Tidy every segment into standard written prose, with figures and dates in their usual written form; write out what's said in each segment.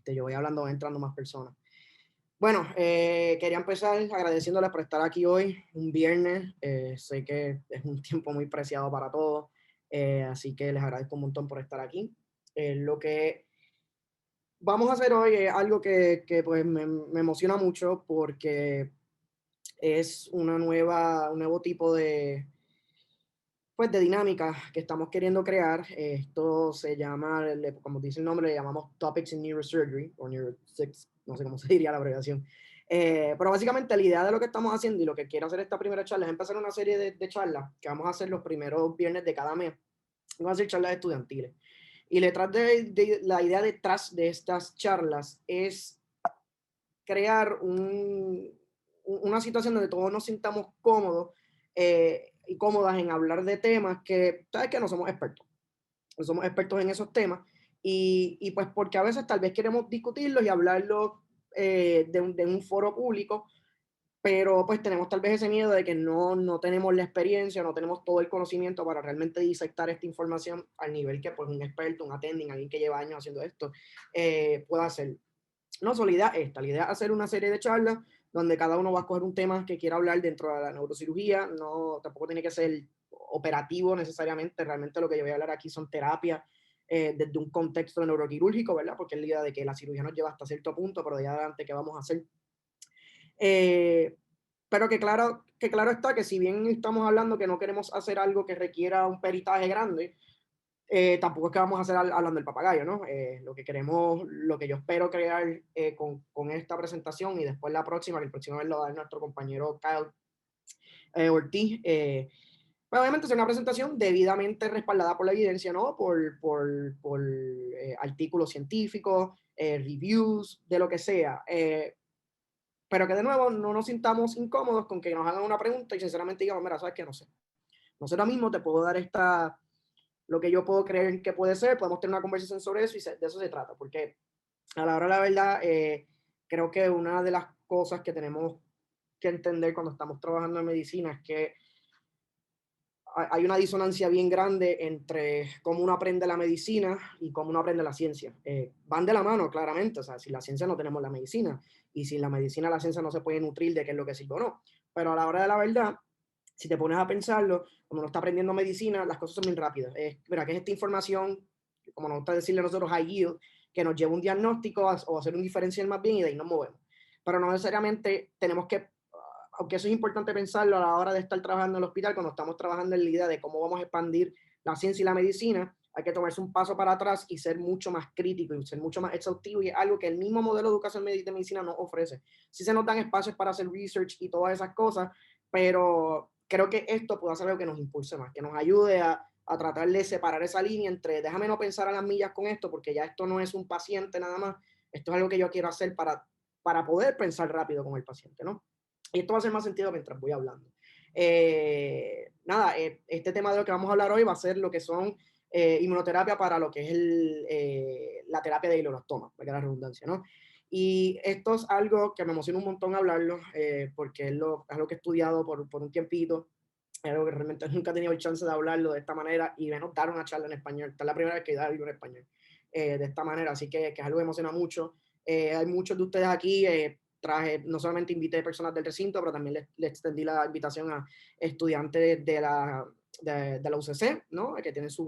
yo voy hablando, van entrando más personas. Bueno, quería empezar agradeciéndoles por estar aquí hoy, un viernes. Sé que es un tiempo muy preciado para todos, así que les agradezco un montón por estar aquí. Lo que vamos a hacer hoy es algo que pues me emociona mucho porque es un nuevo tipo de, pues, de dinámica que estamos queriendo crear. Esto se llama, como dice el nombre, le llamamos Topics in Neurosurgery, o Neuro-Six, no sé cómo se diría la abreviación. Pero básicamente la idea de lo que estamos haciendo y lo que quiero hacer esta primera charla es empezar una serie de charlas que vamos a hacer los primeros viernes de cada mes. Vamos a hacer charlas estudiantiles. Y la idea detrás de estas charlas es crear una situación donde todos nos sintamos cómodos y cómodas en hablar de temas que, sabes que no somos expertos, no somos expertos en esos temas, y pues porque a veces tal vez queremos discutirlos y hablarlos de un foro público, pero pues tenemos tal vez ese miedo de que no tenemos la experiencia, no tenemos todo el conocimiento para realmente disectar esta información al nivel que pues un experto, un attending, alguien que lleva años haciendo esto, pueda hacer. No, so, la idea es hacer una serie de charlas donde cada uno va a escoger un tema que quiera hablar dentro de la neurocirugía, no, tampoco tiene que ser operativo necesariamente, realmente lo que yo voy a hablar aquí son terapias desde un contexto neuroquirúrgico, ¿verdad? Porque es la idea de que la cirugía nos lleva hasta cierto punto, pero de ahí adelante, ¿qué vamos a hacer? Eh, pero que claro está que si bien estamos hablando que no queremos hacer algo que requiera un peritaje grande, tampoco es que vamos a hacer hablando del papagayo, ¿no? Lo que queremos, lo que yo espero crear con esta presentación y después la próxima, que el próximo vez lo va a dar nuestro compañero Kyle Ortiz, pues obviamente es una presentación debidamente respaldada por la evidencia, ¿no? Por artículos científicos, reviews, de lo que sea. Pero que de nuevo no nos sintamos incómodos con que nos hagan una pregunta y sinceramente digamos, mira, sabes que no sé. No sé ahora mismo, te puedo dar lo que yo puedo creer que puede ser, podemos tener una conversación sobre eso y de eso se trata, porque a la hora de la verdad, creo que una de las cosas que tenemos que entender cuando estamos trabajando en medicina es que hay una disonancia bien grande entre cómo uno aprende la medicina y cómo uno aprende la ciencia. Van de la mano, claramente, o sea, sin la ciencia no tenemos la medicina, y sin la medicina la ciencia no se puede nutrir de qué es lo que sirve o no. Pero a la hora de la verdad, si te pones a pensarlo, cuando uno está aprendiendo medicina, las cosas son bien rápidas. Mira, ¿qué es esta información? Como nos gusta decirle a nosotros, high yield, que nos lleva un diagnóstico o hacer un diferencial más bien y de ahí nos movemos. Pero no necesariamente tenemos que, aunque eso es importante pensarlo a la hora de estar trabajando en el hospital, cuando estamos trabajando en la idea de cómo vamos a expandir la ciencia y la medicina, hay que tomarse un paso para atrás y ser mucho más crítico y ser mucho más exhaustivo, y es algo que el mismo modelo de educación de medicina nos ofrece. Sí se nos dan espacios para hacer research y todas esas cosas, pero creo que esto puede ser algo que nos impulse más, que nos ayude a tratar de separar esa línea entre déjame no pensar a las millas con esto, porque ya esto no es un paciente nada más, esto es algo que yo quiero hacer para poder pensar rápido con el paciente, ¿no? Y esto va a hacer más sentido mientras voy hablando. Este tema de lo que vamos a hablar hoy va a ser lo que son inmunoterapia para lo que es la terapia de glioblastoma, para que la redundancia, ¿no? Y esto es algo que me emociona un montón hablarlo, porque es algo que he estudiado por un tiempito, es algo que realmente nunca he tenido el chance de hablarlo de esta manera y menos dar una charla en español. Esta es la primera vez que doy algo en español de esta manera, así que es algo que me emociona mucho. Hay muchos de ustedes aquí, no solamente invité personas del recinto, pero también le extendí la invitación a estudiantes de la UCC, ¿no? Que tienen su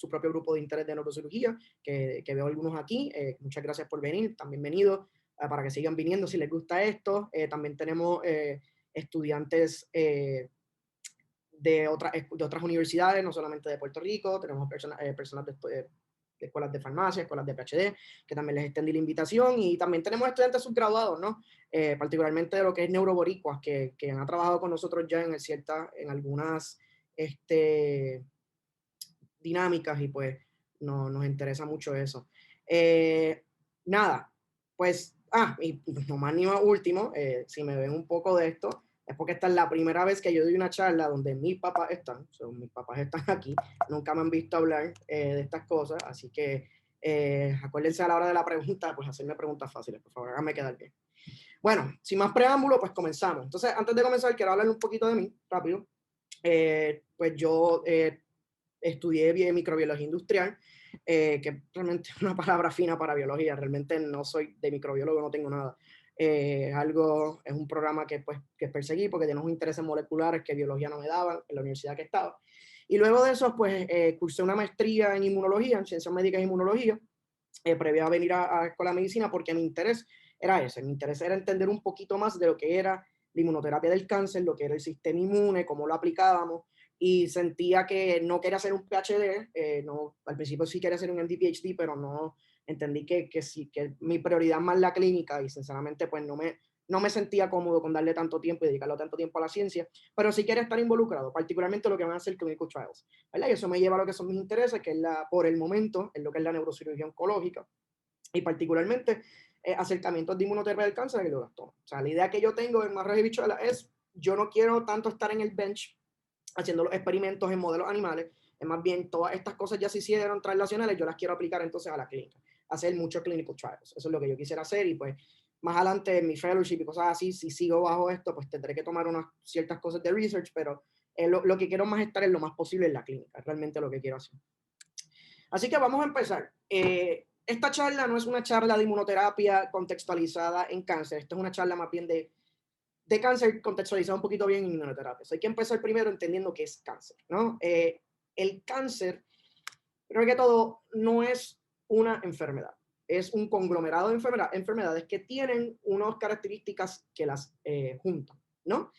propio grupo de interés de neurocirugía, que veo algunos aquí. Muchas gracias por venir, también bienvenidos, para que sigan viniendo si les gusta esto. También tenemos estudiantes de otras universidades, no solamente de Puerto Rico, tenemos personas de escuelas de farmacia, escuelas de PhD, que también les extendí la invitación, y también tenemos estudiantes subgraduados, ¿no? Particularmente de lo que es neuroboricuas, que han trabajado con nosotros ya en algunas dinámicas, y pues nos interesa mucho eso. Nada, pues, y no más ni más último, si me ven un poco de esto, es porque esta es la primera vez que yo doy una charla donde mis papás están aquí, nunca me han visto hablar de estas cosas, así que acuérdense a la hora de la pregunta, pues hacerme preguntas fáciles, por favor, háganme quedar bien. Bueno, sin más preámbulo, pues comenzamos. Entonces, antes de comenzar, quiero hablarle un poquito de mí, rápido. Pues yo estudié microbiología industrial, que realmente es una palabra fina para biología. Realmente no soy de microbiólogo, no tengo nada. Es un programa que, pues, que perseguí porque tenía unos intereses moleculares que biología no me daban en la universidad que estaba. Y luego de eso, pues, cursé una maestría en inmunología, en ciencias médicas e inmunología, previo a venir a Escuela de Medicina, porque mi interés era ese. Mi interés era entender un poquito más de lo que era la inmunoterapia del cáncer, lo que era el sistema inmune, cómo lo aplicábamos, y sentía que no quería hacer un PhD, no, al principio sí quería hacer un MD-PhD, pero no, entendí que sí, que mi prioridad más la clínica, y sinceramente pues no me sentía cómodo con darle tanto tiempo y dedicarlo tanto tiempo a la ciencia, pero sí quería estar involucrado, particularmente lo que van a ser clinical trials, ¿verdad? Y eso me lleva a lo que son mis intereses, que es por el momento, en lo que es la neurocirugía oncológica, y particularmente acercamientos de inmunoterapia del cáncer y glioblastoma. O sea, la idea que yo tengo en Marras y Bichuelas es, yo no quiero tanto estar en el bench haciendo los experimentos en modelos animales, es más bien todas estas cosas ya se hicieron translacionales, yo las quiero aplicar entonces a la clínica, hacer muchos clinical trials, eso es lo que yo quisiera hacer, y pues más adelante en mi fellowship y cosas así, si sigo bajo esto, pues tendré que tomar unas ciertas cosas de research, pero lo que quiero más estar es lo más posible en la clínica, es realmente lo que quiero hacer. Así que vamos a empezar. Esta charla no es una charla de inmunoterapia contextualizada en cáncer, esta es una charla más bien de cáncer contextualizada un poquito bien en inmunoterapia. So, hay que empezar primero entendiendo qué es cáncer, ¿no? El cáncer, primero que todo, no es una enfermedad, es un conglomerado de enfermedades que tienen unas características que las juntan, ¿no?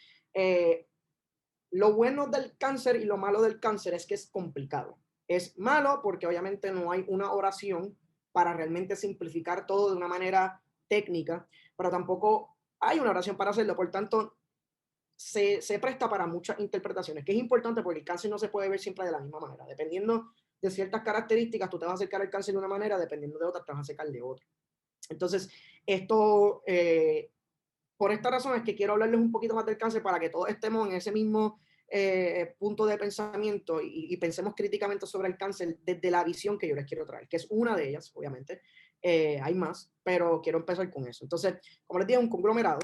Lo bueno del cáncer y lo malo del cáncer es que es complicado. Es malo porque obviamente no hay una oración para realmente simplificar todo de una manera técnica, pero tampoco hay una oración para hacerlo. Por tanto, se presta para muchas interpretaciones, que es importante porque el cáncer no se puede ver siempre de la misma manera. Dependiendo de ciertas características, tú te vas a acercar al cáncer de una manera, dependiendo de otras, te vas a acercar de otra. Entonces, esto, por esta razón es que quiero hablarles un poquito más del cáncer para que todos estemos en ese mismo punto de pensamiento y pensemos críticamente sobre el cáncer desde la visión que yo les quiero traer, que es una de ellas, obviamente. Hay más, pero quiero empezar con eso. Entonces, como les dije, un conglomerado,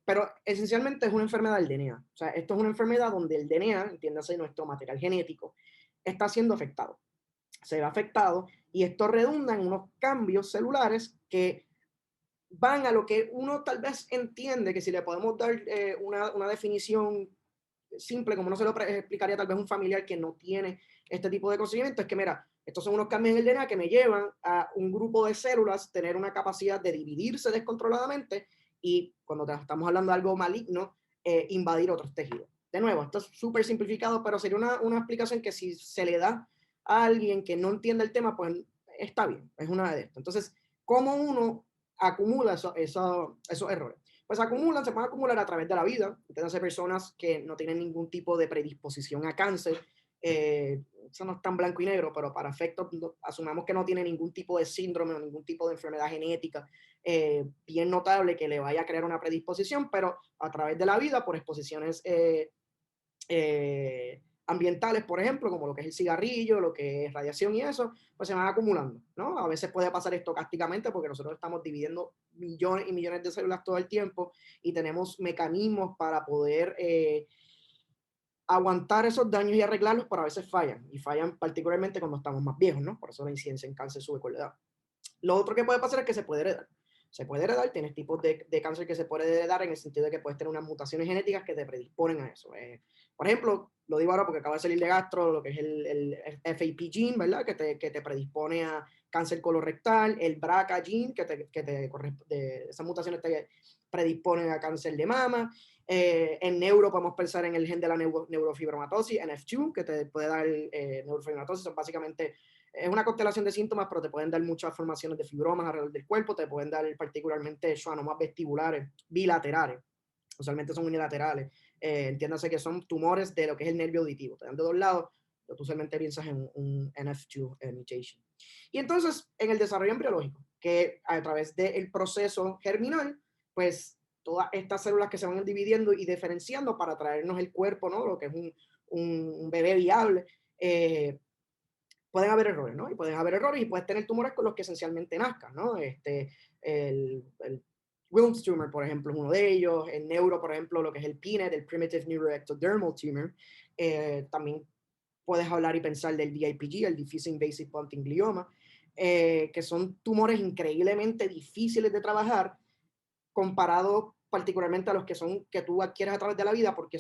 pero esencialmente es una enfermedad del DNA. O sea, esto es una enfermedad donde el DNA, entiéndase nuestro material genético, está siendo afectado. Se ve afectado y esto redunda en unos cambios celulares que van a lo que uno tal vez entiende que si le podemos dar una definición simple, como no se lo explicaría tal vez un familiar que no tiene este tipo de conocimiento, es que mira, estos son unos cambios en el DNA que me llevan a un grupo de células tener una capacidad de dividirse descontroladamente y cuando estamos hablando de algo maligno, invadir otros tejidos. De nuevo, esto es súper simplificado, pero sería una explicación que si se le da a alguien que no entiende el tema, pues está bien, es una de estas. Entonces, ¿cómo uno acumula esos errores? Pues se pueden acumular a través de la vida. Entonces, hay personas que no tienen ningún tipo de predisposición a cáncer. Eso no es tan blanco y negro, pero para efectos, asumamos que no tiene ningún tipo de síndrome o ningún tipo de enfermedad genética bien notable que le vaya a crear una predisposición, pero a través de la vida, por exposiciones ambientales, por ejemplo, como lo que es el cigarrillo, lo que es radiación y eso, pues se van acumulando, ¿no? A veces puede pasar estocásticamente porque nosotros estamos dividiendo millones y millones de células todo el tiempo y tenemos mecanismos para poder aguantar esos daños y arreglarlos, pero a veces fallan, y fallan particularmente cuando estamos más viejos, ¿no? Por eso la incidencia en cáncer sube con la edad. Lo otro que puede pasar es que se puede heredar. Se puede heredar, tienes tipos de cáncer que se puede heredar en el sentido de que puedes tener unas mutaciones genéticas que te predisponen a eso. Por ejemplo, lo digo ahora porque acaba de salir de gastro, lo que es el FAP gene, ¿verdad? Que te predispone a cáncer colorectal, el BRCA gene, esas mutaciones te predisponen a cáncer de mama. En neuro podemos pensar en el gen de la neurofibromatosis, NF2, que te puede dar neurofibromatosis, son básicamente es una constelación de síntomas, pero te pueden dar muchas formaciones de fibromas alrededor del cuerpo, te pueden dar particularmente schwannomas vestibulares bilaterales, usualmente son unilaterales, entiéndase que son tumores de lo que es el nervio auditivo, te dan de dos lados, pero tú usualmente piensas en un NF2 mutation. Y entonces, en el desarrollo embriológico, que a través del proceso germinal, pues todas estas células que se van dividiendo y diferenciando para traernos el cuerpo, ¿no? Lo que es un bebé viable, pueden haber errores, ¿no? Y pueden haber errores y puedes tener tumores con los que esencialmente nazcan, ¿no? El Wilms tumor, por ejemplo, es uno de ellos. El neuro, por ejemplo, lo que es el PNET, el Primitive Neuroectodermal Tumor, también puedes hablar y pensar del DIPG, el Diffuse Invasive Pontine Glioma, que son tumores increíblemente difíciles de trabajar comparado particularmente a los que son que tú adquieres a través de la vida, porque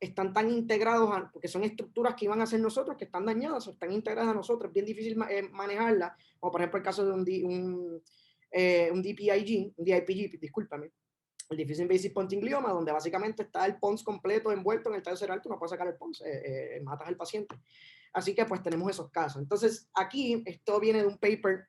están tan integrados, porque son estructuras que iban a ser nosotros, que están dañadas, o están integradas a nosotros, es bien difícil manejarlas, como por ejemplo el caso de un DPIG, un DIPG, discúlpame, el Diffuse Invasive Pontine Glioma, donde básicamente está el pons completo envuelto en el tallo cerebral, tú no puedes sacar el pons, matas al paciente. Así que pues tenemos esos casos. Entonces aquí esto viene de un paper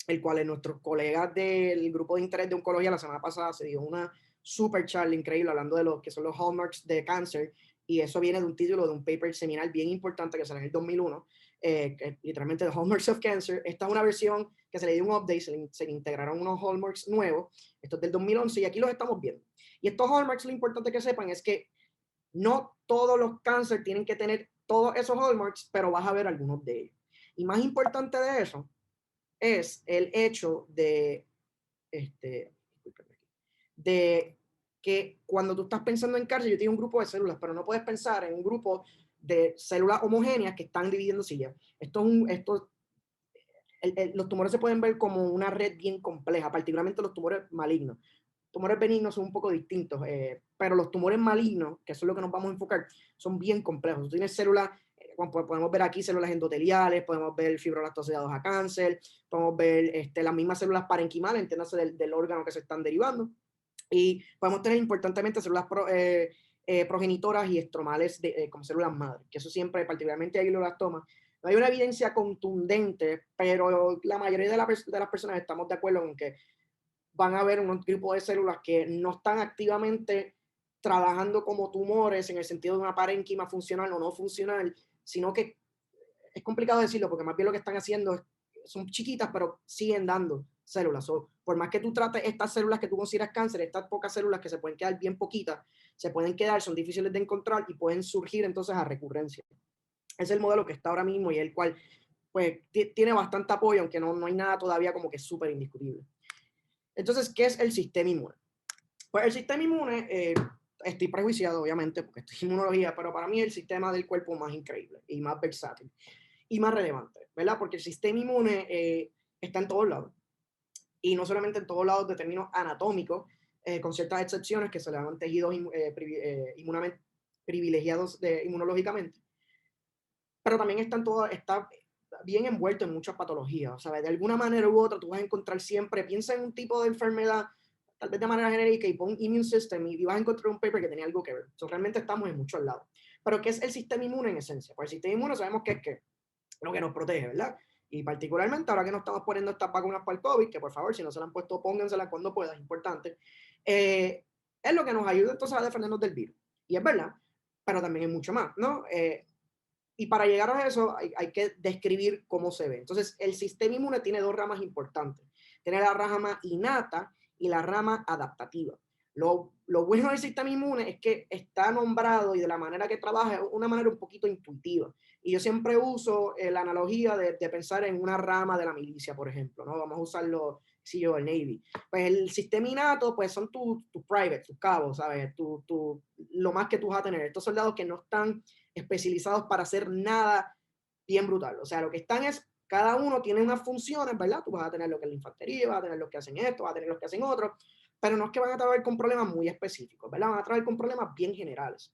el cual en nuestros colegas del grupo de interés de oncología la semana pasada se dio una super charla increíble hablando de lo que son los hallmarks de cáncer, y eso viene de un título de un paper seminal bien importante que salió en el 2001, que literalmente The Hallmarks of Cancer. Esta es una versión que se le dio un update, se le integraron unos hallmarks nuevos, esto es del 2011 y aquí los estamos viendo. Y estos hallmarks, lo importante que sepan es que no todos los cánceres tienen que tener todos esos hallmarks, pero vas a ver algunos de ellos. Y más importante de eso es el hecho de que cuando tú estás pensando en cáncer, yo tengo un grupo de células, pero no puedes pensar en un grupo de células homogéneas que están dividiéndose ya. Los tumores se pueden ver como una red bien compleja, particularmente los tumores malignos. Tumores benignos son un poco distintos, pero los tumores malignos, que eso es lo que nos vamos a enfocar, son bien complejos. Tú tienes células, podemos ver aquí células endoteliales, podemos ver fibroblastos asociados a cáncer, podemos ver las mismas células parenquimales, entiéndase del órgano que se están derivando, y podemos tener importantemente células progenitoras y estromales como células madre, que eso siempre, particularmente hay glioblastoma. No hay una evidencia contundente, pero la mayoría de las personas estamos de acuerdo en que van a haber un grupo de células que no están activamente trabajando como tumores en el sentido de una parénquima funcional o no funcional, sino que es complicado decirlo porque más bien lo que están haciendo son chiquitas, pero siguen dando células. Por más que tú trates estas células que tú consideras cáncer, estas pocas células que se pueden quedar bien poquitas, se pueden quedar, son difíciles de encontrar y pueden surgir entonces a recurrencia. Es el modelo que está ahora mismo y el cual pues tiene bastante apoyo, aunque no hay nada todavía como que súper indiscutible. Entonces, ¿qué es el sistema inmune? Pues el sistema inmune, estoy prejuiciado obviamente porque estoy en inmunología, pero para mí es el sistema del cuerpo más increíble y más versátil y más relevante, ¿verdad? Porque el sistema inmune está en todos lados, y no solamente en todos lados de términos anatómicos, con ciertas excepciones que se le dan tejidos privilegiados inmunológicamente, pero también está bien envuelto en muchas patologías. O sea, de alguna manera u otra tú vas a encontrar siempre, piensa en un tipo de enfermedad, tal vez de manera genérica, y pon immune system y vas a encontrar un paper que tenía algo que ver. Realmente estamos en muchos lados. Pero ¿qué es el sistema inmune en esencia? Pues el sistema inmune sabemos que es lo que nos protege, ¿verdad? Y particularmente ahora que nos estamos poniendo estas vacunas para el COVID, que por favor, si no se la han puesto, pónganselas cuando puedan, es importante, es lo que nos ayuda entonces a defendernos del virus. Y es verdad, pero también hay mucho más, ¿no? Y para llegar a eso hay que describir cómo se ve. Entonces, el sistema inmune tiene dos ramas importantes. Tiene la rama innata y la rama adaptativa. Lo bueno del sistema inmune es que está nombrado y de la manera que trabaja es una manera un poquito intuitiva. Y yo siempre uso la analogía de pensar en una rama de la milicia, por ejemplo, ¿no? Vamos a usarlo, si yo, el Navy. Pues el sistema innato, pues son tus privates, tus cabos, ¿sabes? Lo más que tú vas a tener. Estos soldados que no están especializados para hacer nada bien brutal. O sea, lo que están es, cada uno tiene unas funciones, ¿verdad? Tú vas a tener lo que es la infantería, vas a tener los que hacen esto, vas a tener los que hacen otro, pero no es que van a trabajar con problemas muy específicos, ¿verdad? Van a trabajar con problemas bien generales.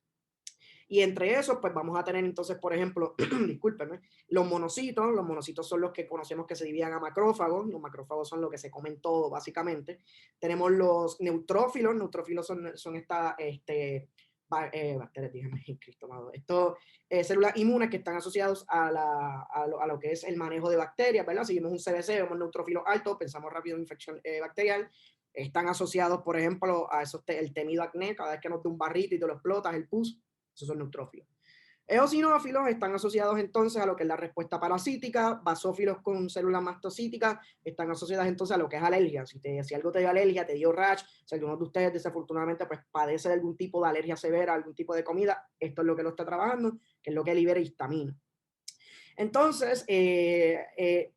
Y entre esos, pues vamos a tener entonces, por ejemplo, discúlpenme, los monocitos. Los monocitos son los que conocemos que se dividen a macrófagos. Los macrófagos son los que se comen todo, básicamente. Tenemos los neutrófilos. Neutrófilos son bacterias, dígame, Cristo amado. Estos células inmunes que están asociados a lo que es el manejo de bacterias, ¿verdad? Seguimos un CDC, vemos neutrófilos altos, pensamos rápido en infección bacterial. Están asociados, por ejemplo, a el temido acné. Cada vez que nos da un barrito y te lo explotas, el pus, esos son neutrófilos. Eosinófilos están asociados entonces a lo que es la respuesta parasítica. Basófilos con células mastocíticas están asociadas entonces a lo que es alergia. Si algo te dio alergia, te dio rash, si alguno de ustedes desafortunadamente pues padece de algún tipo de alergia severa, algún tipo de comida, esto es lo que lo está trabajando, que es lo que libera histamina. Entonces, el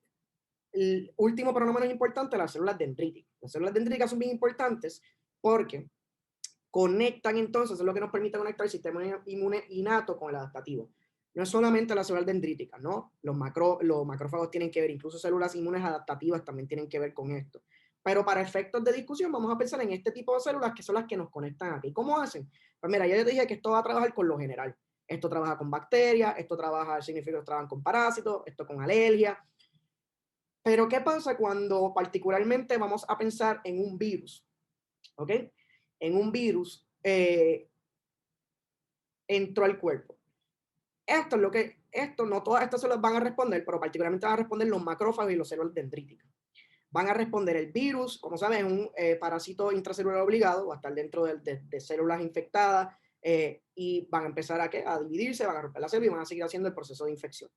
último, pero no menos importante, las células dendríticas. Las células dendríticas son bien importantes porque conectan entonces, es lo que nos permite conectar el sistema inmune innato con el adaptativo. no es solamente las células dendríticas, ¿no? Los macrófagos tienen que ver, incluso células inmunes adaptativas también tienen que ver con esto. Pero para efectos de discusión vamos a pensar en este tipo de células que son las que nos conectan aquí. ¿Cómo hacen? Pues mira, ya yo te dije que esto va a trabajar con lo general. Esto trabaja con bacterias, esto trabaja, significa que trabajan con parásitos, esto con alergia. Pero ¿qué pasa cuando particularmente vamos a pensar en un virus? ¿Ok? En un virus entró al cuerpo. Esto es lo que, esto, no todas estas células van a responder, pero particularmente van a responder los macrófagos y los células dendríticas. Van a responder el virus, como saben, es un parásito intracelular obligado, va a estar dentro de células infectadas y van a empezar a dividirse, van a romper la célula y van a seguir haciendo el proceso de infección.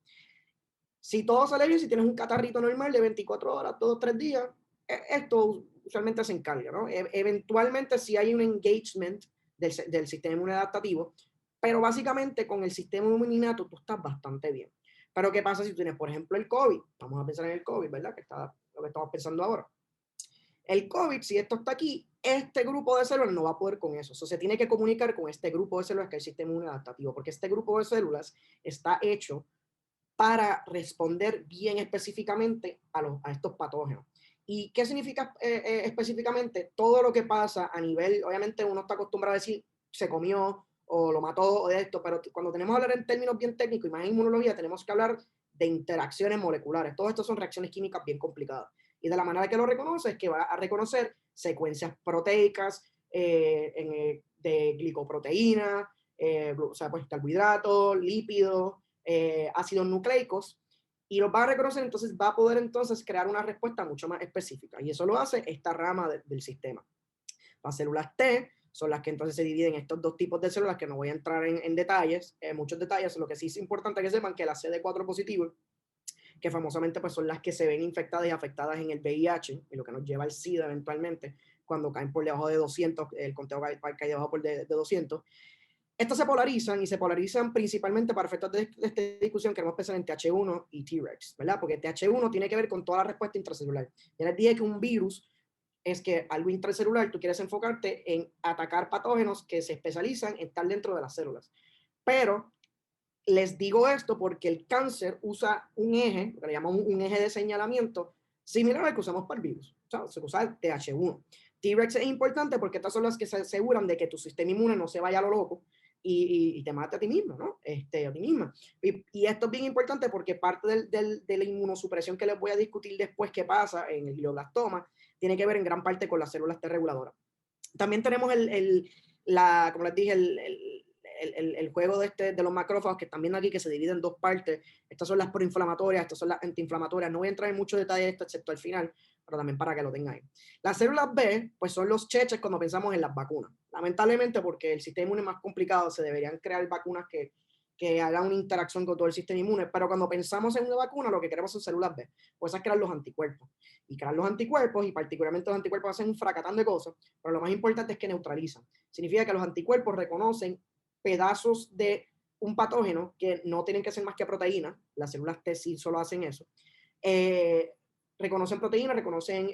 Si todo sale bien, si tienes un catarrito normal de 24 horas, 2 o 3 días, esto usualmente se encarga, ¿no? Eventualmente si hay un engagement del sistema inmune adaptativo, pero básicamente con el sistema inmuninato tú estás bastante bien. Pero ¿qué pasa si tú tienes, por ejemplo, el COVID? Vamos a pensar en el COVID, ¿verdad? Que está lo que estamos pensando ahora. El COVID, si esto está aquí, este grupo de células no va a poder con eso. Se tiene que comunicar con este grupo de células que es el sistema inmune adaptativo, porque este grupo de células está hecho para responder bien específicamente a estos patógenos. ¿Y qué significa específicamente? Todo lo que pasa a nivel, obviamente uno está acostumbrado a decir se comió o lo mató o de esto, pero cuando tenemos que hablar en términos bien técnicos y más en inmunología, tenemos que hablar de interacciones moleculares. Todo esto son reacciones químicas bien complicadas. Y de la manera que lo reconoce es que va a reconocer secuencias proteicas de glicoproteína, o sea, pues carbohidratos, lípidos, ácidos nucleicos, y los va a reconocer, entonces va a poder entonces crear una respuesta mucho más específica. Y eso lo hace esta rama del sistema. Las células T son las que entonces se dividen en estos dos tipos de células que no voy a entrar en detalles, muchos detalles. Lo que sí es importante que sepan que la CD4 positivo, que famosamente pues son las que se ven infectadas y afectadas en el VIH, y lo que nos lleva al SIDA eventualmente, cuando caen por debajo de 200, el conteo cae debajo de 200. Estas se polarizan y se polarizan principalmente para efectos de esta discusión. Queremos pensar en TH1 y T-Rex, ¿verdad? Porque TH1 tiene que ver con toda la respuesta intracelular. Ya les dije que un virus es que algo intracelular, tú quieres enfocarte en atacar patógenos que se especializan en estar dentro de las células. Pero les digo esto porque el cáncer usa un eje, que le llamamos un eje de señalamiento, similar al que usamos para el virus. O sea, se usa el TH1. T-Rex es importante porque estas son las que se aseguran de que tu sistema inmune no se vaya a lo loco y te mate a ti mismo, ¿no? A ti misma. Y esto es bien importante porque parte de la inmunosupresión que les voy a discutir después que pasa en el glioblastoma tiene que ver en gran parte con las células T reguladoras. También tenemos como les dije, el juego de los macrófagos que están viendo aquí, que se divide en dos partes. Estas son las proinflamatorias, estas son las antiinflamatorias. No voy a entrar en mucho detalle de esto, excepto al final, pero también para que lo tengan ahí. Las células B, pues son los cheches cuando pensamos en las vacunas. Lamentablemente, porque el sistema inmune es más complicado, se deberían crear vacunas que hagan una interacción con todo el sistema inmune, pero cuando pensamos en una vacuna, lo que queremos son células B, pues es crear los anticuerpos. Y crear los anticuerpos, y particularmente los anticuerpos hacen un fracatán de cosas, pero lo más importante es que neutralizan. Significa que los anticuerpos reconocen pedazos de un patógeno que no tienen que ser más que proteínas, las células T sí solo hacen eso, reconocen proteínas, reconocen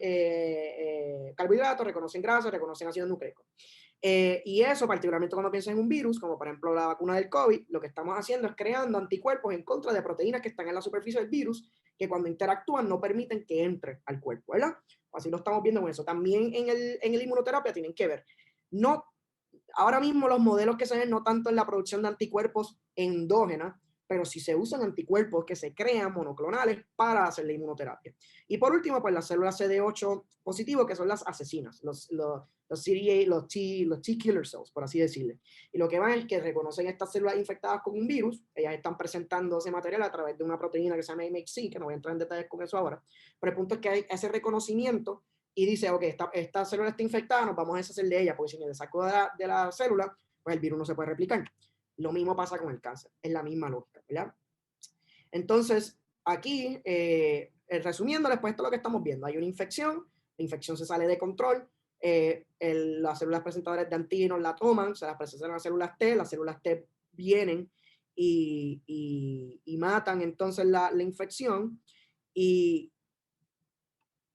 carbohidratos, reconocen grasas, reconocen ácidos nucleicos. Y eso, particularmente cuando piensas en un virus, como por ejemplo la vacuna del COVID, lo que estamos haciendo es creando anticuerpos en contra de proteínas que están en la superficie del virus, que cuando interactúan no permiten que entre al cuerpo, ¿verdad? Así lo estamos viendo con eso. También en el inmunoterapia tienen que ver. No, ahora mismo los modelos que se ven no tanto en la producción de anticuerpos endógenas, pero sí se usan anticuerpos que se crean monoclonales para hacer la inmunoterapia. Y por último, pues las células CD8 positivos, que son las asesinas, los CD8, los T-killer cells, por así decirlo. Y lo que van es que reconocen estas células infectadas con un virus, ellas están presentando ese material a través de una proteína que se llama MHC, que no voy a entrar en detalles con eso ahora, pero el punto es que hay ese reconocimiento y dice, ok, esta célula está infectada, nos vamos a deshacer de ella, porque si me deshago de la célula, pues el virus no se puede replicar. Lo mismo pasa con el cáncer, es la misma lógica, ¿verdad? Entonces, aquí, resumiéndoles, pues esto es lo que estamos viendo. Hay una infección, la infección se sale de control, las células presentadoras de antígenos la toman, se las presentan a las células T vienen y matan entonces la infección, y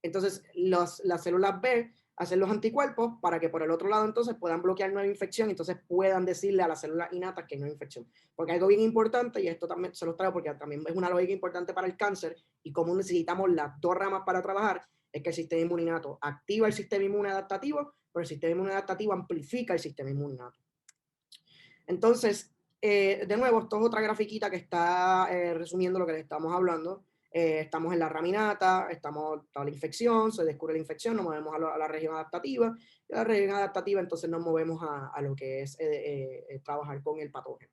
entonces las células B hacer los anticuerpos para que por el otro lado entonces puedan bloquear nueva infección, entonces puedan decirle a las células innatas que no hay infección. Porque algo bien importante, y esto también se los traigo porque también es una lógica importante para el cáncer y cómo necesitamos las dos ramas para trabajar, es que el sistema inmune innato activa el sistema inmune adaptativo, pero el sistema inmune adaptativo amplifica el sistema inmune innato. Entonces, de nuevo, esto es otra grafiquita que está resumiendo lo que les estamos hablando. Estamos en la raminata, estamos toda la infección, se descubre la infección, nos movemos a la región adaptativa, y a la región adaptativa entonces nos movemos a lo que es trabajar con el patógeno.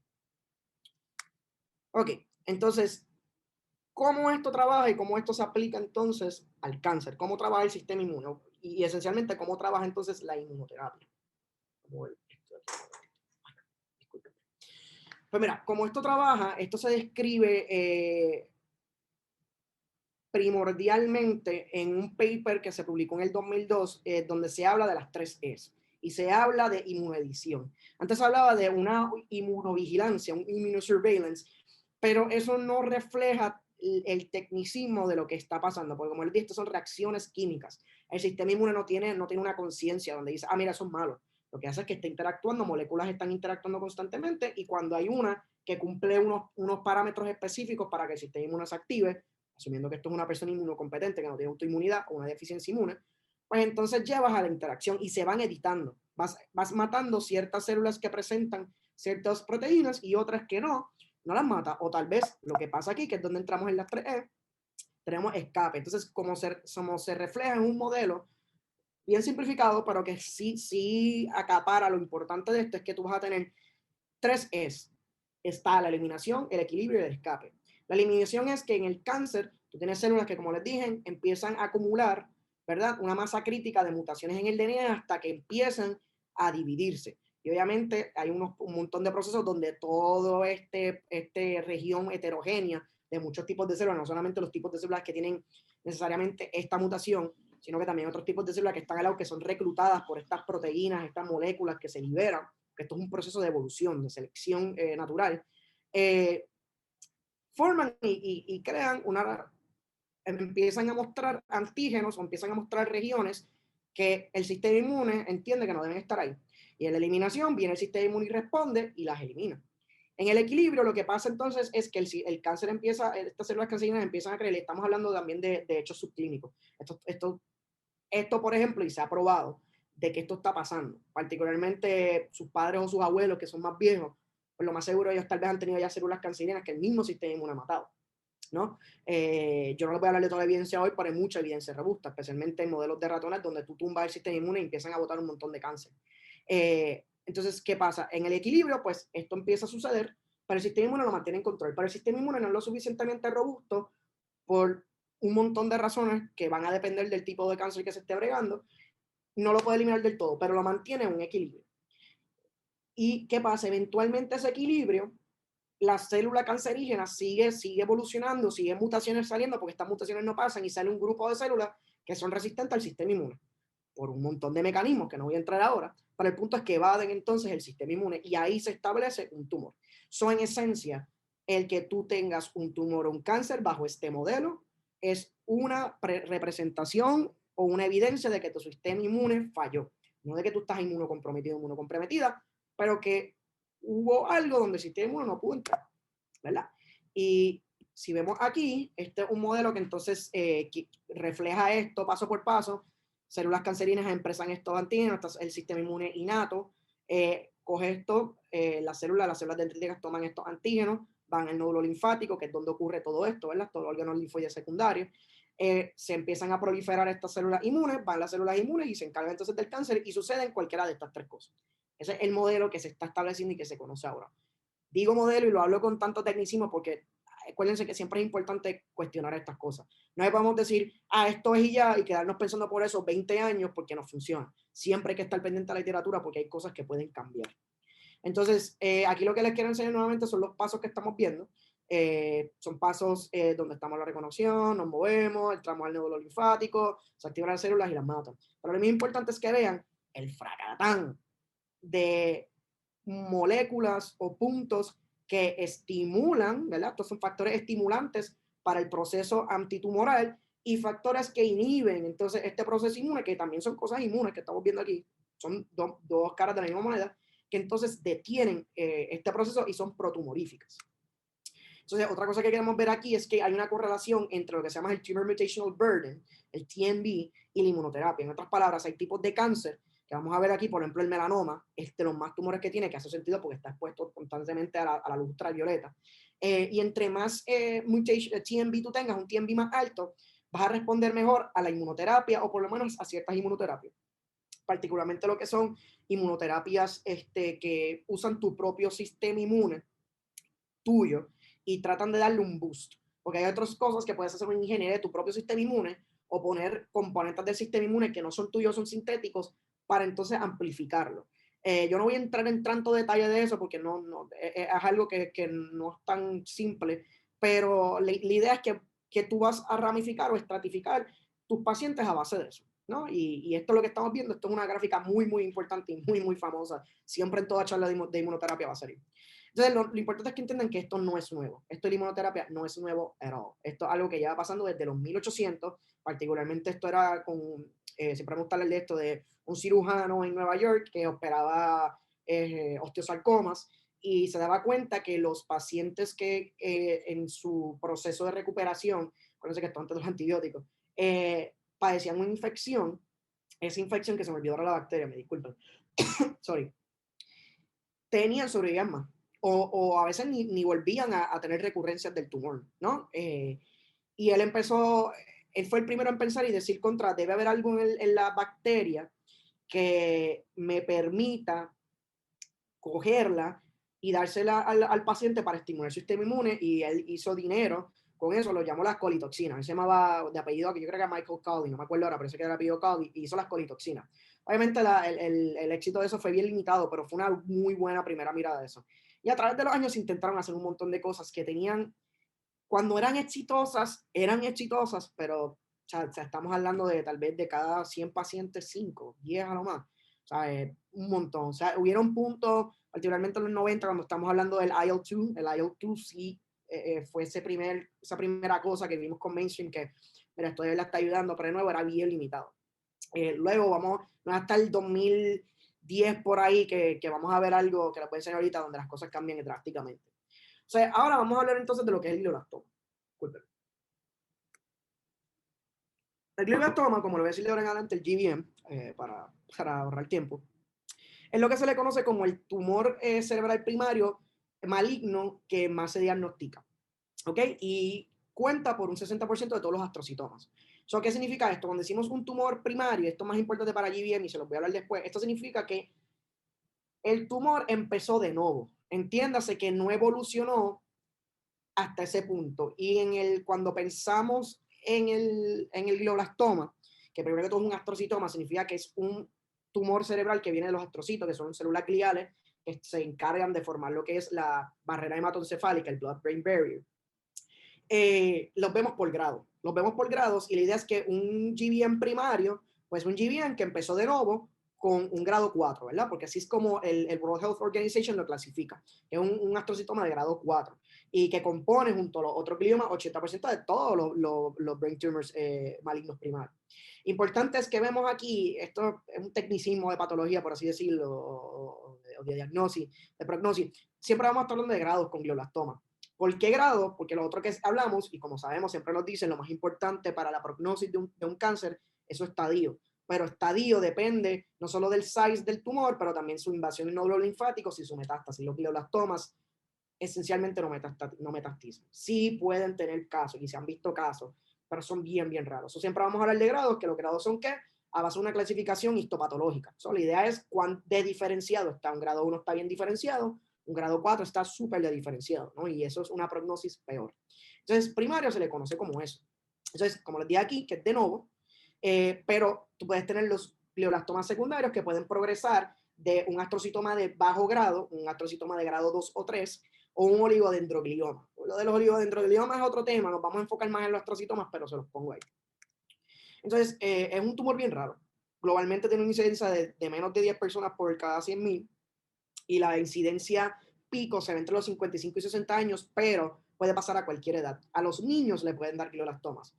Ok, entonces, ¿cómo esto trabaja y cómo esto se aplica entonces al cáncer? ¿Cómo trabaja el sistema inmune? Y esencialmente, ¿cómo trabaja entonces la inmunoterapia? Pues mira, como esto trabaja, esto se describe primordialmente en un paper que se publicó en el 2002, donde se habla de las 3 Es y se habla de inmunoedición. Antes se hablaba de una inmunovigilancia, un immunosurveillance, pero eso no refleja el tecnicismo de lo que está pasando, porque como les dije, estas son reacciones químicas. El sistema inmune no tiene una conciencia donde dice, ah, mira, eso es malo. Lo que hace es que está interactuando, moléculas están interactuando constantemente y cuando hay una que cumple unos parámetros específicos para que el sistema inmune se active, asumiendo que esto es una persona inmunocompetente que no tiene autoinmunidad o una deficiencia inmune, pues entonces llevas a la interacción y se van editando. Vas matando ciertas células que presentan ciertas proteínas y otras que no las mata. O tal vez lo que pasa aquí, que es donde entramos en las 3E, tenemos escape. Entonces, como se refleja en un modelo bien simplificado, pero que sí acapara lo importante de esto, es que tú vas a tener 3 Es. Está la eliminación, el equilibrio y el escape. La eliminación es que en el cáncer tú tienes células que, como les dije, empiezan a acumular, ¿verdad? Una masa crítica de mutaciones en el DNA hasta que empiezan a dividirse. Y obviamente hay un montón de procesos donde todo este región heterogénea de muchos tipos de células, no solamente los tipos de células que tienen necesariamente esta mutación, sino que también otros tipos de células que están al lado que son reclutadas por estas proteínas, estas moléculas que se liberan, que esto es un proceso de evolución, de selección natural, forman y crean empiezan a mostrar antígenos o empiezan a mostrar regiones que el sistema inmune entiende que no deben estar ahí. Y en la eliminación viene el sistema inmune y responde y las elimina. En el equilibrio lo que pasa entonces es que el cáncer empieza, estas células cancerígenas empiezan a crecer, estamos hablando también de hechos subclínicos. Esto, por ejemplo, y se ha probado de que esto está pasando, particularmente sus padres o sus abuelos que son más viejos, pues lo más seguro ellos tal vez han tenido ya células cancerígenas que el mismo sistema inmune ha matado, ¿no? Yo no les voy a hablar de toda la evidencia hoy, pero hay mucha evidencia robusta, especialmente en modelos de ratones donde tú tumbas el sistema inmune y empiezan a botar un montón de cáncer. Entonces, ¿qué pasa? En el equilibrio, pues esto empieza a suceder, pero el sistema inmune lo mantiene en control, pero el sistema inmune no es lo suficientemente robusto por un montón de razones que van a depender del tipo de cáncer que se esté bregando, no lo puede eliminar del todo, pero lo mantiene en un equilibrio. ¿Y qué pasa? Eventualmente ese equilibrio, la célula cancerígena sigue evolucionando, sigue mutaciones saliendo, porque estas mutaciones no pasan y sale un grupo de células que son resistentes al sistema inmune, por un montón de mecanismos que no voy a entrar ahora, pero el punto es que evaden entonces el sistema inmune y ahí se establece un tumor. En esencia, el que tú tengas un tumor o un cáncer bajo este modelo es una representación o una evidencia de que tu sistema inmune falló, no de que tú estás inmunocomprometido o inmunocomprometida, pero que hubo algo donde el sistema inmune no pudo entrar, ¿verdad? Y si vemos aquí, este es un modelo que entonces que refleja esto paso por paso. Células cancerígenas expresan estos antígenos, el sistema inmune innato coge esto, las células dendríticas toman estos antígenos, van al nódulo linfático, que es donde ocurre todo esto, ¿verdad? Todo el órgano linfoide secundario. Se empiezan a proliferar estas células inmunes, van las células inmunes y se encargan entonces del cáncer y sucede en cualquiera de estas 3 cosas. Ese es el modelo que se está estableciendo y que se conoce ahora. Digo modelo y lo hablo con tanto tecnicismo porque acuérdense que siempre es importante cuestionar estas cosas. No le podemos decir, esto es y ya, y quedarnos pensando por eso 20 años porque no funciona. Siempre hay que estar pendiente de la literatura porque hay cosas que pueden cambiar. Entonces, aquí lo que les quiero enseñar nuevamente son los pasos que estamos viendo. Son pasos donde estamos en la reconexión, nos movemos, entramos al nódulo linfático, se activan las células y las matan. Pero lo más importante es que vean el fracatán de moléculas o puntos que estimulan, ¿verdad? Estos son factores estimulantes para el proceso antitumoral y factores que inhiben entonces este proceso inmune, que también son cosas inmunes que estamos viendo aquí, son dos caras de la misma moneda, que entonces detienen este proceso y son protumoríficas. Entonces, otra cosa que queremos ver aquí es que hay una correlación entre lo que se llama el Tumor Mutational Burden, el TMB, y la inmunoterapia. En otras palabras, hay tipos de cáncer que vamos a ver aquí, por ejemplo, el melanoma, es de los más tumores que tiene, que hace sentido porque está expuesto constantemente a la luz ultravioleta. Y entre más TMB tú tengas, un TMB más alto, vas a responder mejor a la inmunoterapia o por lo menos a ciertas inmunoterapias. Particularmente lo que son inmunoterapias que usan tu propio sistema inmune tuyo y tratan de darle un boost. Porque hay otras cosas que puedes hacer una ingeniería de tu propio sistema inmune o poner componentes del sistema inmune que no son tuyos, son sintéticos, para entonces amplificarlo. Yo no voy a entrar en tanto detalle de eso porque es algo que no es tan simple, pero la idea es que tú vas a ramificar o estratificar tus pacientes a base de eso. ¿No? Y esto es lo que estamos viendo, esto es una gráfica muy, muy importante y muy, muy famosa. Siempre en toda charla de inmunoterapia va a salir. Entonces, lo importante es que entiendan que esto no es nuevo. Esto de la inmunoterapia no es nuevo at all. Esto es algo que lleva pasando desde los 1800. Particularmente esto era siempre me gusta hablar de esto, de un cirujano en Nueva York que operaba osteosarcomas y se daba cuenta que los pacientes que en su proceso de recuperación, acuérdense que esto antes de los antibióticos, padecían una infección, esa infección que se me olvidó ahora la bacteria, me disculpen, sorry, sobrevivían más o a veces ni volvían a tener recurrencias del tumor, ¿no? Y él fue el primero en pensar y decir debe haber algo en la bacteria que me permita cogerla y dársela al paciente para estimular su sistema inmune, y él hizo dinero con eso, lo llamó las colitoxinas. Él se llamaba de apellido, que yo creo que era Michael Cowley, no me acuerdo ahora, pero sé que era apellido Cowley, y hizo las colitoxinas. Obviamente el éxito de eso fue bien limitado, pero fue una muy buena primera mirada de eso. Y a través de los años intentaron hacer un montón de cosas que tenían, cuando eran exitosas, pero o sea, estamos hablando de tal vez de cada 100 pacientes, 5, 10 a lo más. O sea, un montón. O sea, hubieron puntos, particularmente en los 90, cuando estamos hablando del IL-2, el IL-2 sí fue esa primera cosa que vimos con Mainstream, que mira, esto de la está ayudando, pero de nuevo era bien limitado. Luego no hasta el 2010 por ahí que vamos a ver algo que les voy a enseñar ahorita donde las cosas cambian drásticamente. O sea, ahora vamos a hablar entonces de lo que es el glioblastoma. Disculpen. El glioblastoma, como lo voy a decir de ahora en adelante, el GBM, para ahorrar tiempo, es lo que se le conoce como el tumor cerebral primario maligno que más se diagnostica. ¿Ok? Y cuenta por un 60% de todos los astrocitomas. ¿So qué significa esto? Cuando decimos un tumor primario, esto es más importante para GBM y se los voy a hablar después, esto significa que el tumor empezó de nuevo. Entiéndase que no evolucionó hasta ese punto. Y cuando pensamos en el glioblastoma, que primero que todo es un astrocitoma, significa que es un tumor cerebral que viene de los astrocitos, que son células gliales que se encargan de formar lo que es la barrera hematoencefálica, el blood-brain barrier. Los vemos por grado. Los vemos por grados y la idea es que un GBM primario, pues un GBM que empezó de nuevo con un grado 4, ¿verdad? Porque así es como el World Health Organization lo clasifica. Es un astrocitoma de grado 4 y que compone junto a los otros gliomas 80% de todos los brain tumors malignos primarios. Importante es que vemos aquí, esto es un tecnicismo de patología, por así decirlo, o de diagnosis, de prognosis. Siempre vamos a estar hablando de grados con glioblastoma. ¿Por qué grado? Porque lo otro que hablamos, y como sabemos, siempre nos dicen lo más importante para la prognosis de un cáncer, es su estadio. Pero estadio depende no solo del size del tumor, pero también su invasión en nódulos linfáticos y su metástasis. Los glioblastomas esencialmente no metastizan. Sí pueden tener casos, y se han visto casos, pero son bien, bien raros. Siempre vamos a hablar de grados, que los grados son ¿qué? A base de una clasificación histopatológica. La idea es cuán de diferenciado está. Un grado 1 está bien diferenciado, un grado 4 está súper de diferenciado, ¿no? Y eso es una prognosis peor. Entonces, primario se le conoce como eso. Entonces, como les dije aquí, que es de nuevo, pero tú puedes tener los glioblastomas secundarios que pueden progresar de un astrocitoma de bajo grado, un astrocitoma de grado 2 o 3, o un oligodendroglioma. Lo de los oligodendrogliomas es otro tema, nos vamos a enfocar más en los astrocitomas, pero se los pongo ahí. Entonces, es un tumor bien raro. Globalmente tiene una incidencia de menos de 10 personas por cada 100.000, y la incidencia pico se ve entre los 55 y 60 años, pero puede pasar a cualquier edad. A los niños le pueden dar glioblastomas.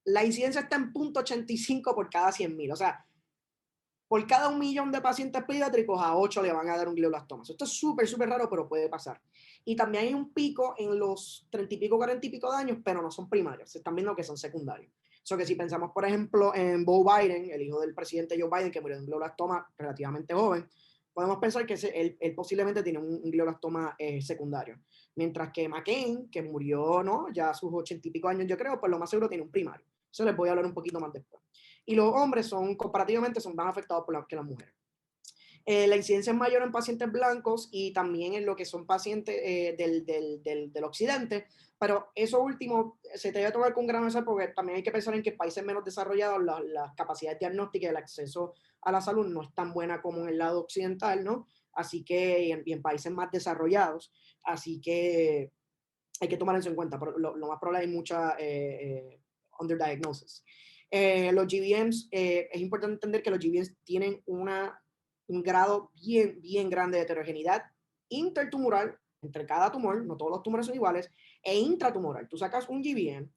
la incidencia está en 0.85 por cada 100.000. O sea, por cada 1.000.000 de pacientes pediátricos, a 8 le van a dar un glioblastoma. Esto es súper, súper raro, pero puede pasar. Y también hay un pico en los 30 y pico, 40 y pico de años, pero no son primarios. Se están viendo que son secundarios. Eso que si pensamos, por ejemplo, en Beau Biden, el hijo del presidente Joe Biden, que murió de un glioblastoma relativamente joven, podemos pensar que él posiblemente tiene un glioblastoma secundario. Mientras que McCain, que murió, ¿no?, ya a sus 80 y pico años, yo creo, pues lo más seguro tiene un primario. Eso les voy a hablar un poquito más después. Y los hombres son, comparativamente, son más afectados que las mujeres. La incidencia es mayor en pacientes blancos y también en lo que son pacientes del occidente, pero eso último se debe tomar con gran sal porque también hay que pensar en que en países menos desarrollados las capacidades diagnósticas y el acceso a la salud no es tan buena como en el lado occidental, ¿no? Así que, y en países más desarrollados, así que hay que tomar eso en cuenta, pero lo más probable hay mucha underdiagnosis. Los GBMs, es importante entender que los GBMs tienen un grado bien, bien grande de heterogeneidad intertumoral entre cada tumor, no todos los tumores son iguales, e intratumoral. Tú sacas un GBM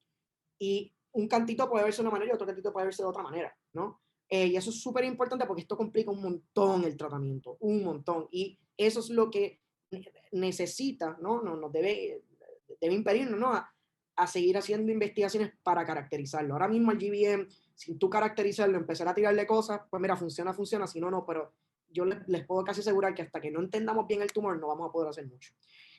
y un cantito puede verse de una manera y otro cantito puede verse de otra manera, ¿no? Y eso es súper importante porque esto complica un montón el tratamiento, un montón. Y eso es lo que necesita, ¿no? Nos debe impedirnos, ¿no?, a seguir haciendo investigaciones para caracterizarlo. Ahora mismo el GBM, sin tú caracterizarlo, empezar a tirarle cosas, pues mira, funciona, si no, no, pero yo les puedo casi asegurar que hasta que no entendamos bien el tumor no vamos a poder hacer mucho.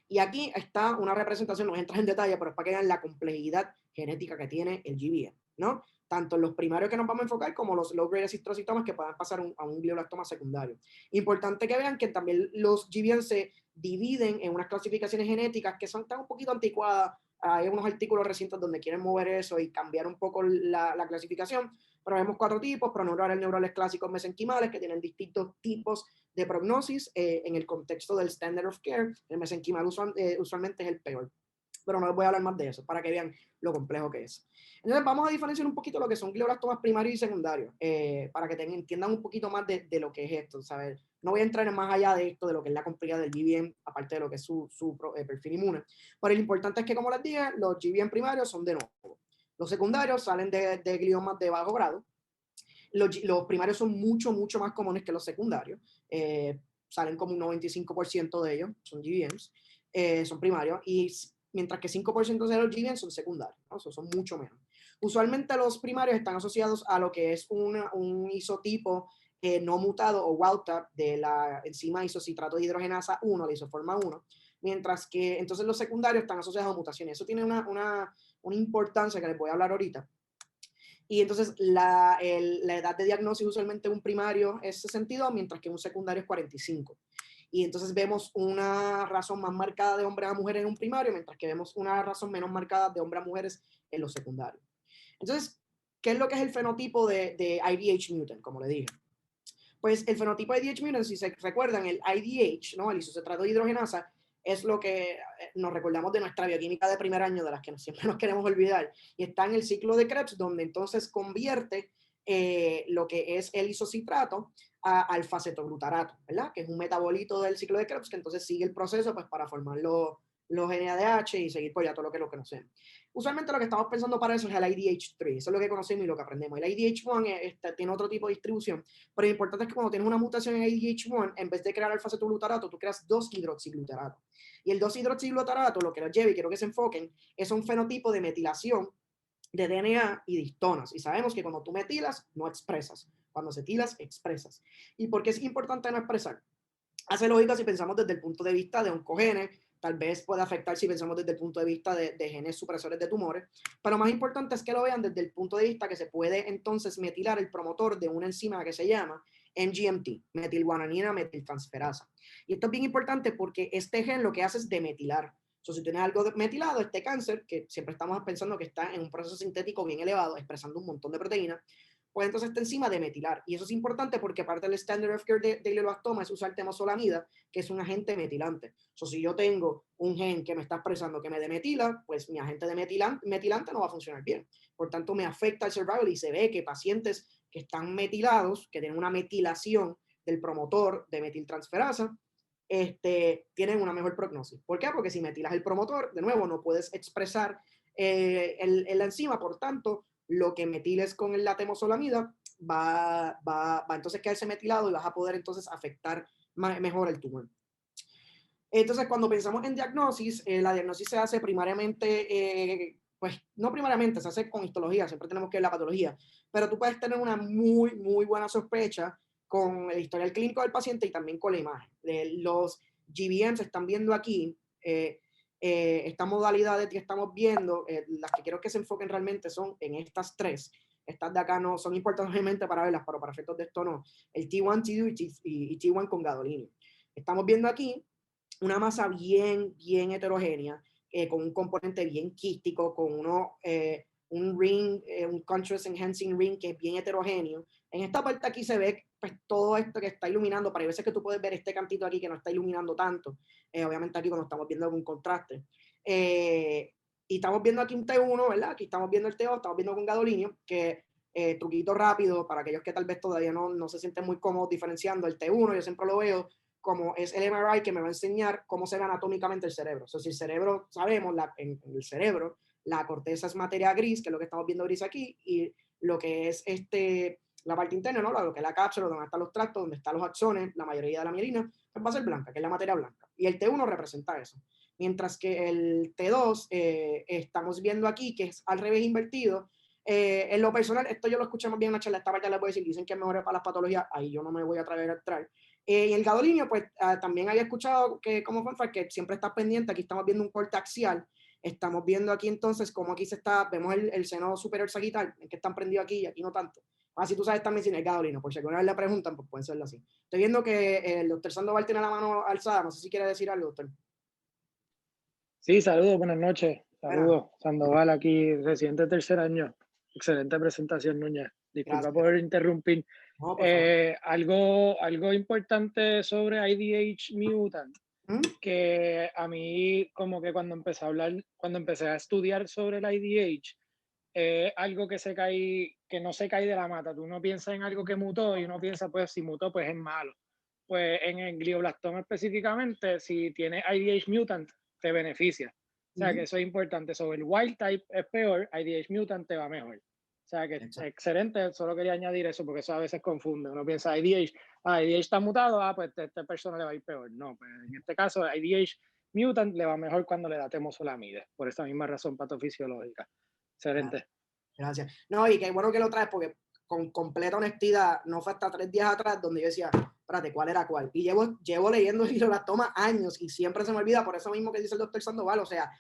Y aquí está una representación, no entras en detalle, pero es para que vean la complejidad genética que tiene el GBM, ¿no? Tanto los primarios que nos vamos a enfocar como los low-grade acistrocitomas que puedan pasar a un glioblastoma secundario. Importante que vean que también los GBM se dividen en unas clasificaciones genéticas que están un poquito anticuadas. Hay unos artículos recientes donde quieren mover eso y cambiar un poco la clasificación, pero vemos 4 tipos: proneurales, neurales clásicos, mesenquimales, que tienen distintos tipos de prognosis en el contexto del standard of care. El mesenquimal usualmente es el peor, pero no les voy a hablar más de eso para que vean lo complejo que es. Entonces vamos a diferenciar un poquito lo que son glioblastomas primarios y secundarios, para que entiendan un poquito más de lo que es esto, ¿sabes? No voy a entrar en más allá de esto, de lo que es la complejidad del GBM, aparte de lo que es su perfil inmune. Pero lo importante es que, como les dije, los GBM primarios son de nuevo. Los secundarios salen de gliomas de bajo grado. Los primarios son mucho, mucho más comunes que los secundarios. Salen como un 95% de ellos, son GBMs, son primarios, y mientras que 5% de los GBMs son secundarios, ¿no? Son mucho menos. Usualmente los primarios están asociados a lo que es un isotipo no mutado o wild type de la enzima isocitrato de hidrogenasa 1, la isoforma 1, mientras que entonces los secundarios están asociados a mutaciones. Eso tiene una importancia que les voy a hablar ahorita. Y entonces la edad de diagnóstico usualmente un primario es 62, mientras que un secundario es 45. Y entonces vemos una razón más marcada de hombres a mujeres en un primario, mientras que vemos una razón menos marcada de hombres a mujeres en los secundarios. Entonces, ¿qué es lo que es el fenotipo de IDH mutant, como le dije? Pues el fenotipo de IDH mutant, si se recuerdan, el IDH, ¿no?, el isocitrato de hidrogenasa, es lo que nos recordamos de nuestra bioquímica de primer año, de las que siempre nos queremos olvidar, y está en el ciclo de Krebs, donde entonces convierte lo que es el isocitrato a alfa-cetoglutarato, ¿verdad?, que es un metabolito del ciclo de Krebs, que entonces sigue el proceso pues para formar los NADH y seguir por ya todo lo que lo conocemos. Usualmente lo que estamos pensando para eso es el IDH3, eso es lo que conocemos y lo que aprendemos. El IDH1 tiene otro tipo de distribución, pero lo importante es que cuando tienes una mutación en IDH1, en vez de crear alfa-cetoglutarato, tú creas 2-hidroxiglutarato. Y el 2-hidroxiglutarato, lo que nos lleva, y quiero que se enfoquen, es un fenotipo de metilación de DNA y de histonas. Y sabemos que cuando tú metilas, no expresas. Cuando cetilas, expresas. ¿Y por qué es importante no expresar? Hace lógica si pensamos desde el punto de vista de oncogenes, tal vez puede afectar si pensamos desde el punto de vista de genes supresores de tumores, pero más importante es que lo vean desde el punto de vista que se puede entonces metilar el promotor de una enzima que se llama MGMT, metilguanina metiltransferasa. Y esto es bien importante porque este gen lo que hace es demetilar. Si tienes algo metilado, este cáncer, que siempre estamos pensando que está en un proceso sintético bien elevado, expresando un montón de proteínas, pues entonces esta enzima de metilar. Y eso es importante porque parte del standard of care de glioblastoma es usar temozolomida, que es un agente metilante. Si yo tengo un gen que me está expresando que me demetila, pues mi agente de metilante no va a funcionar bien. Por tanto, me afecta el survival y se ve que pacientes que están metilados, que tienen una metilación del promotor de metiltransferasa, tienen una mejor prognosis. ¿Por qué? Porque si metilas el promotor, de nuevo, no puedes expresar la enzima, por tanto, lo que metiles con la temozolomida va entonces a quedarse metilado y vas a poder entonces afectar mejor el tumor. Entonces, cuando pensamos en diagnosis, la diagnosis se hace primariamente, pues no primariamente, se hace con histología, siempre tenemos que ver la patología, pero tú puedes tener una muy, muy buena sospecha con el historial clínico del paciente y también con la imagen. Los GBM se están viendo aquí, estas modalidades que estamos viendo, las que quiero que se enfoquen realmente son en estas tres. Estas de acá no son importantes obviamente para verlas, pero para efectos de esto no. El T1, T2 y T1 con gadolinio. Estamos viendo aquí una masa bien, bien heterogénea, con un componente bien quístico, con un ring, un contrast enhancing ring que es bien heterogéneo. En esta parte aquí se ve pues, todo esto que está iluminando, pero hay veces que tú puedes ver este cantito aquí que no está iluminando tanto, obviamente aquí cuando estamos viendo algún contraste. Y estamos viendo aquí un T1, ¿verdad? Aquí estamos viendo el T2, estamos viendo con gadolinio, que truquito rápido para aquellos que tal vez todavía no se sienten muy cómodos diferenciando el T1, yo siempre lo veo como es el MRI que me va a enseñar cómo se ve anatómicamente el cerebro. O sea, si el cerebro, sabemos, en el cerebro, la corteza es materia gris, que es lo que estamos viendo gris aquí, y lo que es la parte interna, ¿no? Lo que es la cápsula, donde están los tractos, donde están los axones, la mayoría de la mielina, pues va a ser blanca, que es la materia blanca. Y el T1 representa eso. Mientras que el T2, estamos viendo aquí que es al revés invertido. En lo personal, esto yo lo escuché más bien en la charla, esta parte les voy a decir, dicen que es mejor para las patologías, ahí yo no me voy a atrever a entrar. Y el gadolinio, pues también había escuchado que como fanfare, que siempre está pendiente, aquí estamos viendo un corte axial, estamos viendo aquí entonces como aquí vemos el seno superior sagital, en que están prendidos aquí y aquí no tanto. Así tú sabes también si no es gadolinio, por si alguna vez le preguntan, pues pueden serlo así. Estoy viendo que el doctor Sandoval tiene la mano alzada, no sé si quiere decir algo, doctor. Sí, saludos, buenas noches. Bueno, Saludos, Sandoval aquí, residente de tercer año. Excelente presentación, Núñez. Disculpa gracias. por interrumpir. No, por favor. Algo importante sobre IDH mutant, ¿Mm? que a mí como que cuando empecé a estudiar sobre el IDH, algo que no se cae de la mata. Tú no piensas en algo que mutó y uno piensa, pues si mutó, pues es malo. Pues en el glioblastoma específicamente, si tiene IDH mutant, te beneficia. O sea que eso es importante. Sobre el wild type es peor, IDH mutant te va mejor. O sea que es Exacto. excelente, solo quería añadir eso porque eso a veces confunde. Uno piensa IDH, IDH está mutado, pues a esta persona le va a ir peor. No, pues en este caso IDH mutant le va mejor cuando le da temozolomide, por esa misma razón patofisiológica. Excelente. Gracias. No, y qué bueno que lo traes porque con completa honestidad, no fue hasta 3 días atrás donde yo decía, espérate, ¿cuál era cuál? Y llevo leyendo glioblastoma años y siempre se me olvida, por eso mismo que dice el doctor Sandoval, o sea,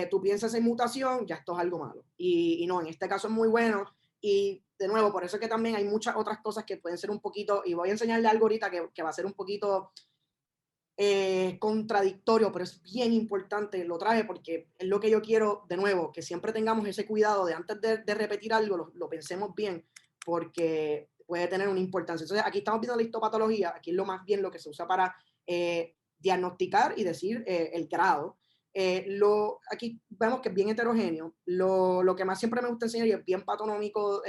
tú piensas en mutación, ya esto es algo malo. Y no, en este caso es muy bueno. Y de nuevo, por eso es que también hay muchas otras cosas que pueden ser un poquito, y voy a enseñarle algo ahorita que va a ser un poquito contradictorio, pero es bien importante, lo traje porque es lo que yo quiero, de nuevo, que siempre tengamos ese cuidado de antes de repetir algo, lo pensemos bien, porque puede tener una importancia. Entonces, aquí estamos viendo la histopatología, aquí es lo más bien lo que se usa para diagnosticar y decir el grado. Aquí vemos que es bien heterogéneo. Lo que más siempre me gusta enseñar y es bien patonómico,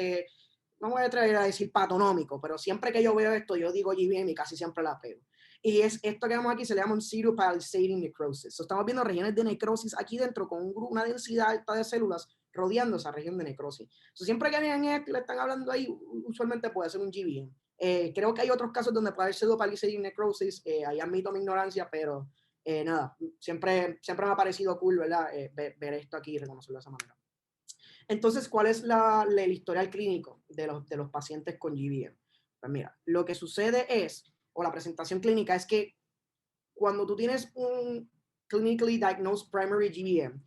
no me voy a atrever a decir patonómico, pero siempre que yo veo esto, yo digo GBM y casi siempre la pego. Y es esto que vemos aquí, se le llama un pseudopalisading necrosis. So, estamos viendo regiones de necrosis aquí dentro con una densidad alta de células rodeando esa región de necrosis. So, siempre que vean esto y le están hablando ahí, usualmente puede ser un GBM. Creo que hay otros casos donde puede haber pseudopalisading necrosis, ahí admito mi ignorancia, pero nada, siempre me ha parecido cool, ¿verdad? Ver esto aquí y reconocerlo de esa manera. Entonces, ¿cuál es el historial clínico de los pacientes con GBM? Pues mira, lo que sucede es, o la presentación clínica, es que cuando tú tienes un clinically diagnosed primary GBM,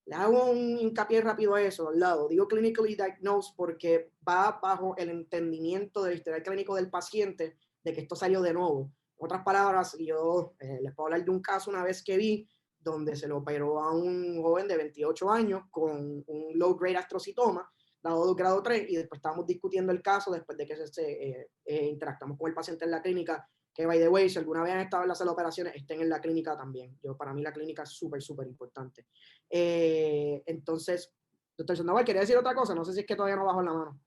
le hago un hincapié rápido a eso al lado. Digo clinically diagnosed porque va bajo el entendimiento del historial clínico del paciente de que esto salió de nuevo. En otras palabras, yo les puedo hablar de un caso una vez que vi donde se le operó a un joven de 28 años con un low grade astrocitoma, grado 2, grado 3, y después estábamos discutiendo el caso después de que interactuamos con el paciente en la clínica, que by the way, si alguna vez han estado en las operaciones, estén en la clínica también. Para mí la clínica es súper, súper importante. Entonces, doctor Sandoval, quería decir otra cosa, no sé si es que todavía no bajo la mano.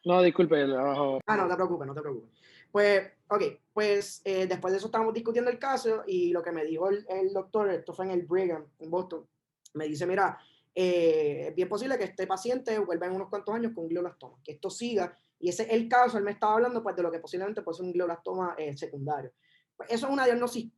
No, disculpe, le bajo. No te preocupes, no te preocupes. Pues, ok, pues después de eso estábamos discutiendo el caso y lo que me dijo el doctor, esto fue en el Brigham, en Boston, me dice, mira, es bien posible que este paciente vuelva en unos cuantos años con un glioblastoma, que esto siga, y ese es el caso. Él me estaba hablando pues de lo que posiblemente puede ser un glioblastoma secundario. Pues eso es una diagnosis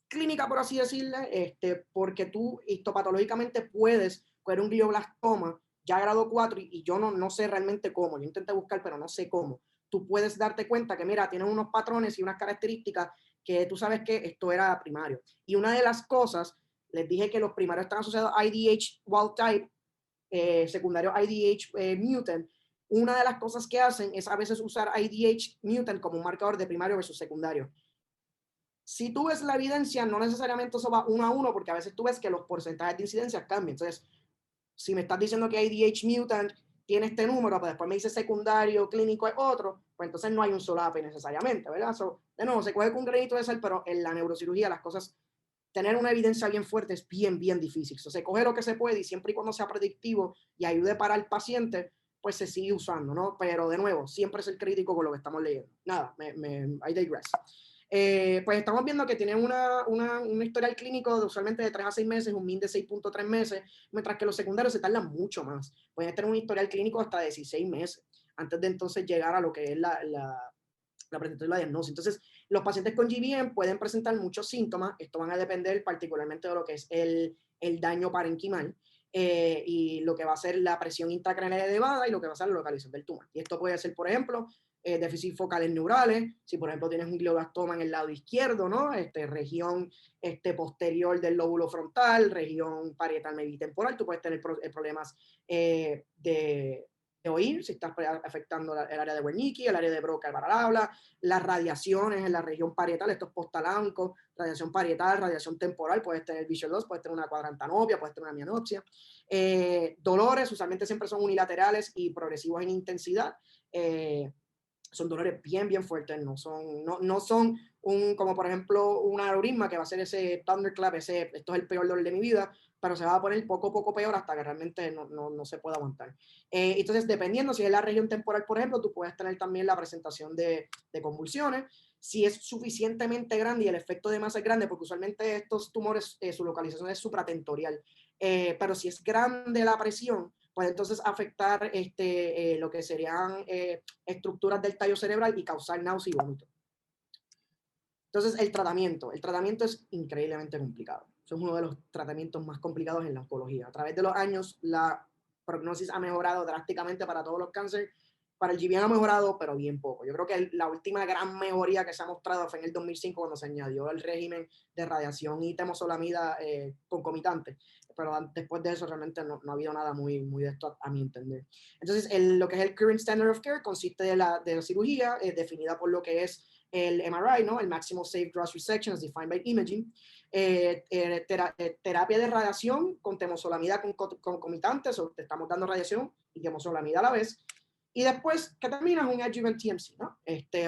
clínica, por así decirle, porque tú histopatológicamente puedes coger un glioblastoma ya grado 4 y yo no sé realmente cómo, yo intenté buscar, pero no sé cómo. Tú puedes darte cuenta que, mira, tienen unos patrones y unas características que tú sabes que esto era primario. Y una de las cosas, les dije que los primarios están asociados a IDH wild type, secundario IDH mutant. Una de las cosas que hacen es a veces usar IDH mutant como un marcador de primario versus secundario. Si tú ves la evidencia, no necesariamente eso va 1 a 1, porque a veces tú ves que los porcentajes de incidencia cambian. Entonces, si me estás diciendo que IDH mutant tiene este número, pero después me dice secundario, clínico es otro, pues entonces no hay un solo AP necesariamente, ¿verdad? So, de nuevo, se coge con un granito de sal, pero en la neurocirugía las cosas, tener una evidencia bien fuerte es bien, bien difícil. So, se coge lo que se puede y siempre y cuando sea predictivo y ayude para el paciente, pues se sigue usando, ¿no? Pero de nuevo, siempre ser crítico con lo que estamos leyendo. Nada, I digress. Pues estamos viendo que tienen un historial clínico de usualmente de 3 a 6 meses, un min de 6.3 meses, mientras que los secundarios se tardan mucho más. Pueden tener un historial clínico hasta 16 meses antes de entonces llegar a lo que es la presentación de la diagnosis. Entonces, los pacientes con GBM pueden presentar muchos síntomas. Esto van a depender particularmente de lo que es el daño parenquimal. Y lo que va a ser la presión intracraneal elevada y lo que va a ser la localización del tumor. Y esto puede ser, por ejemplo, déficit focales neurales, si por ejemplo tienes un glioblastoma en el lado izquierdo, ¿no? Región posterior del lóbulo frontal, región parietal temporal, tú puedes tener problemas de oír, si estás afectando el área de Wernicke, el área de Broca, el habla, las radiaciones en la región parietal, estos postaláncos, radiación parietal, radiación temporal, puedes tener visual loss, puedes tener una cuadrantanopia, puedes tener una mianopsia. Dolores usualmente siempre son unilaterales y progresivos en intensidad. Son dolores bien, bien fuertes, no son como por ejemplo un aneurisma que va a ser ese thunderclap, esto es el peor dolor de mi vida, pero se va a poner poco a poco peor hasta que realmente no se pueda aguantar. Entonces, dependiendo si es la región temporal, por ejemplo, tú puedes tener también la presentación de convulsiones. Si es suficientemente grande y el efecto de masa es grande, porque usualmente estos tumores, su localización es supratentorial, pero si es grande la presión, puede entonces afectar lo que serían estructuras del tallo cerebral y causar náusea y vómito. Entonces, el tratamiento es increíblemente complicado. Eso es uno de los tratamientos más complicados en la oncología. A través de los años, la prognosis ha mejorado drásticamente para todos los cánceres. Para el GBM ha mejorado, pero bien poco. Yo creo que la última gran mejoría que se ha mostrado fue en el 2005, cuando se añadió el régimen de radiación y temozolomida concomitante. Pero después de eso realmente no ha habido nada muy de esto, a mi entender. Entonces, lo que es el current standard of care consiste de la cirugía definida por lo que es el MRI, ¿no? El Maximal Safe Gross Resection as defined by imaging. Terapia de radiación con temozolomida concomitante, te estamos dando radiación y temozolomida a la vez. Y después que terminas un adjuvant TMC, ¿no?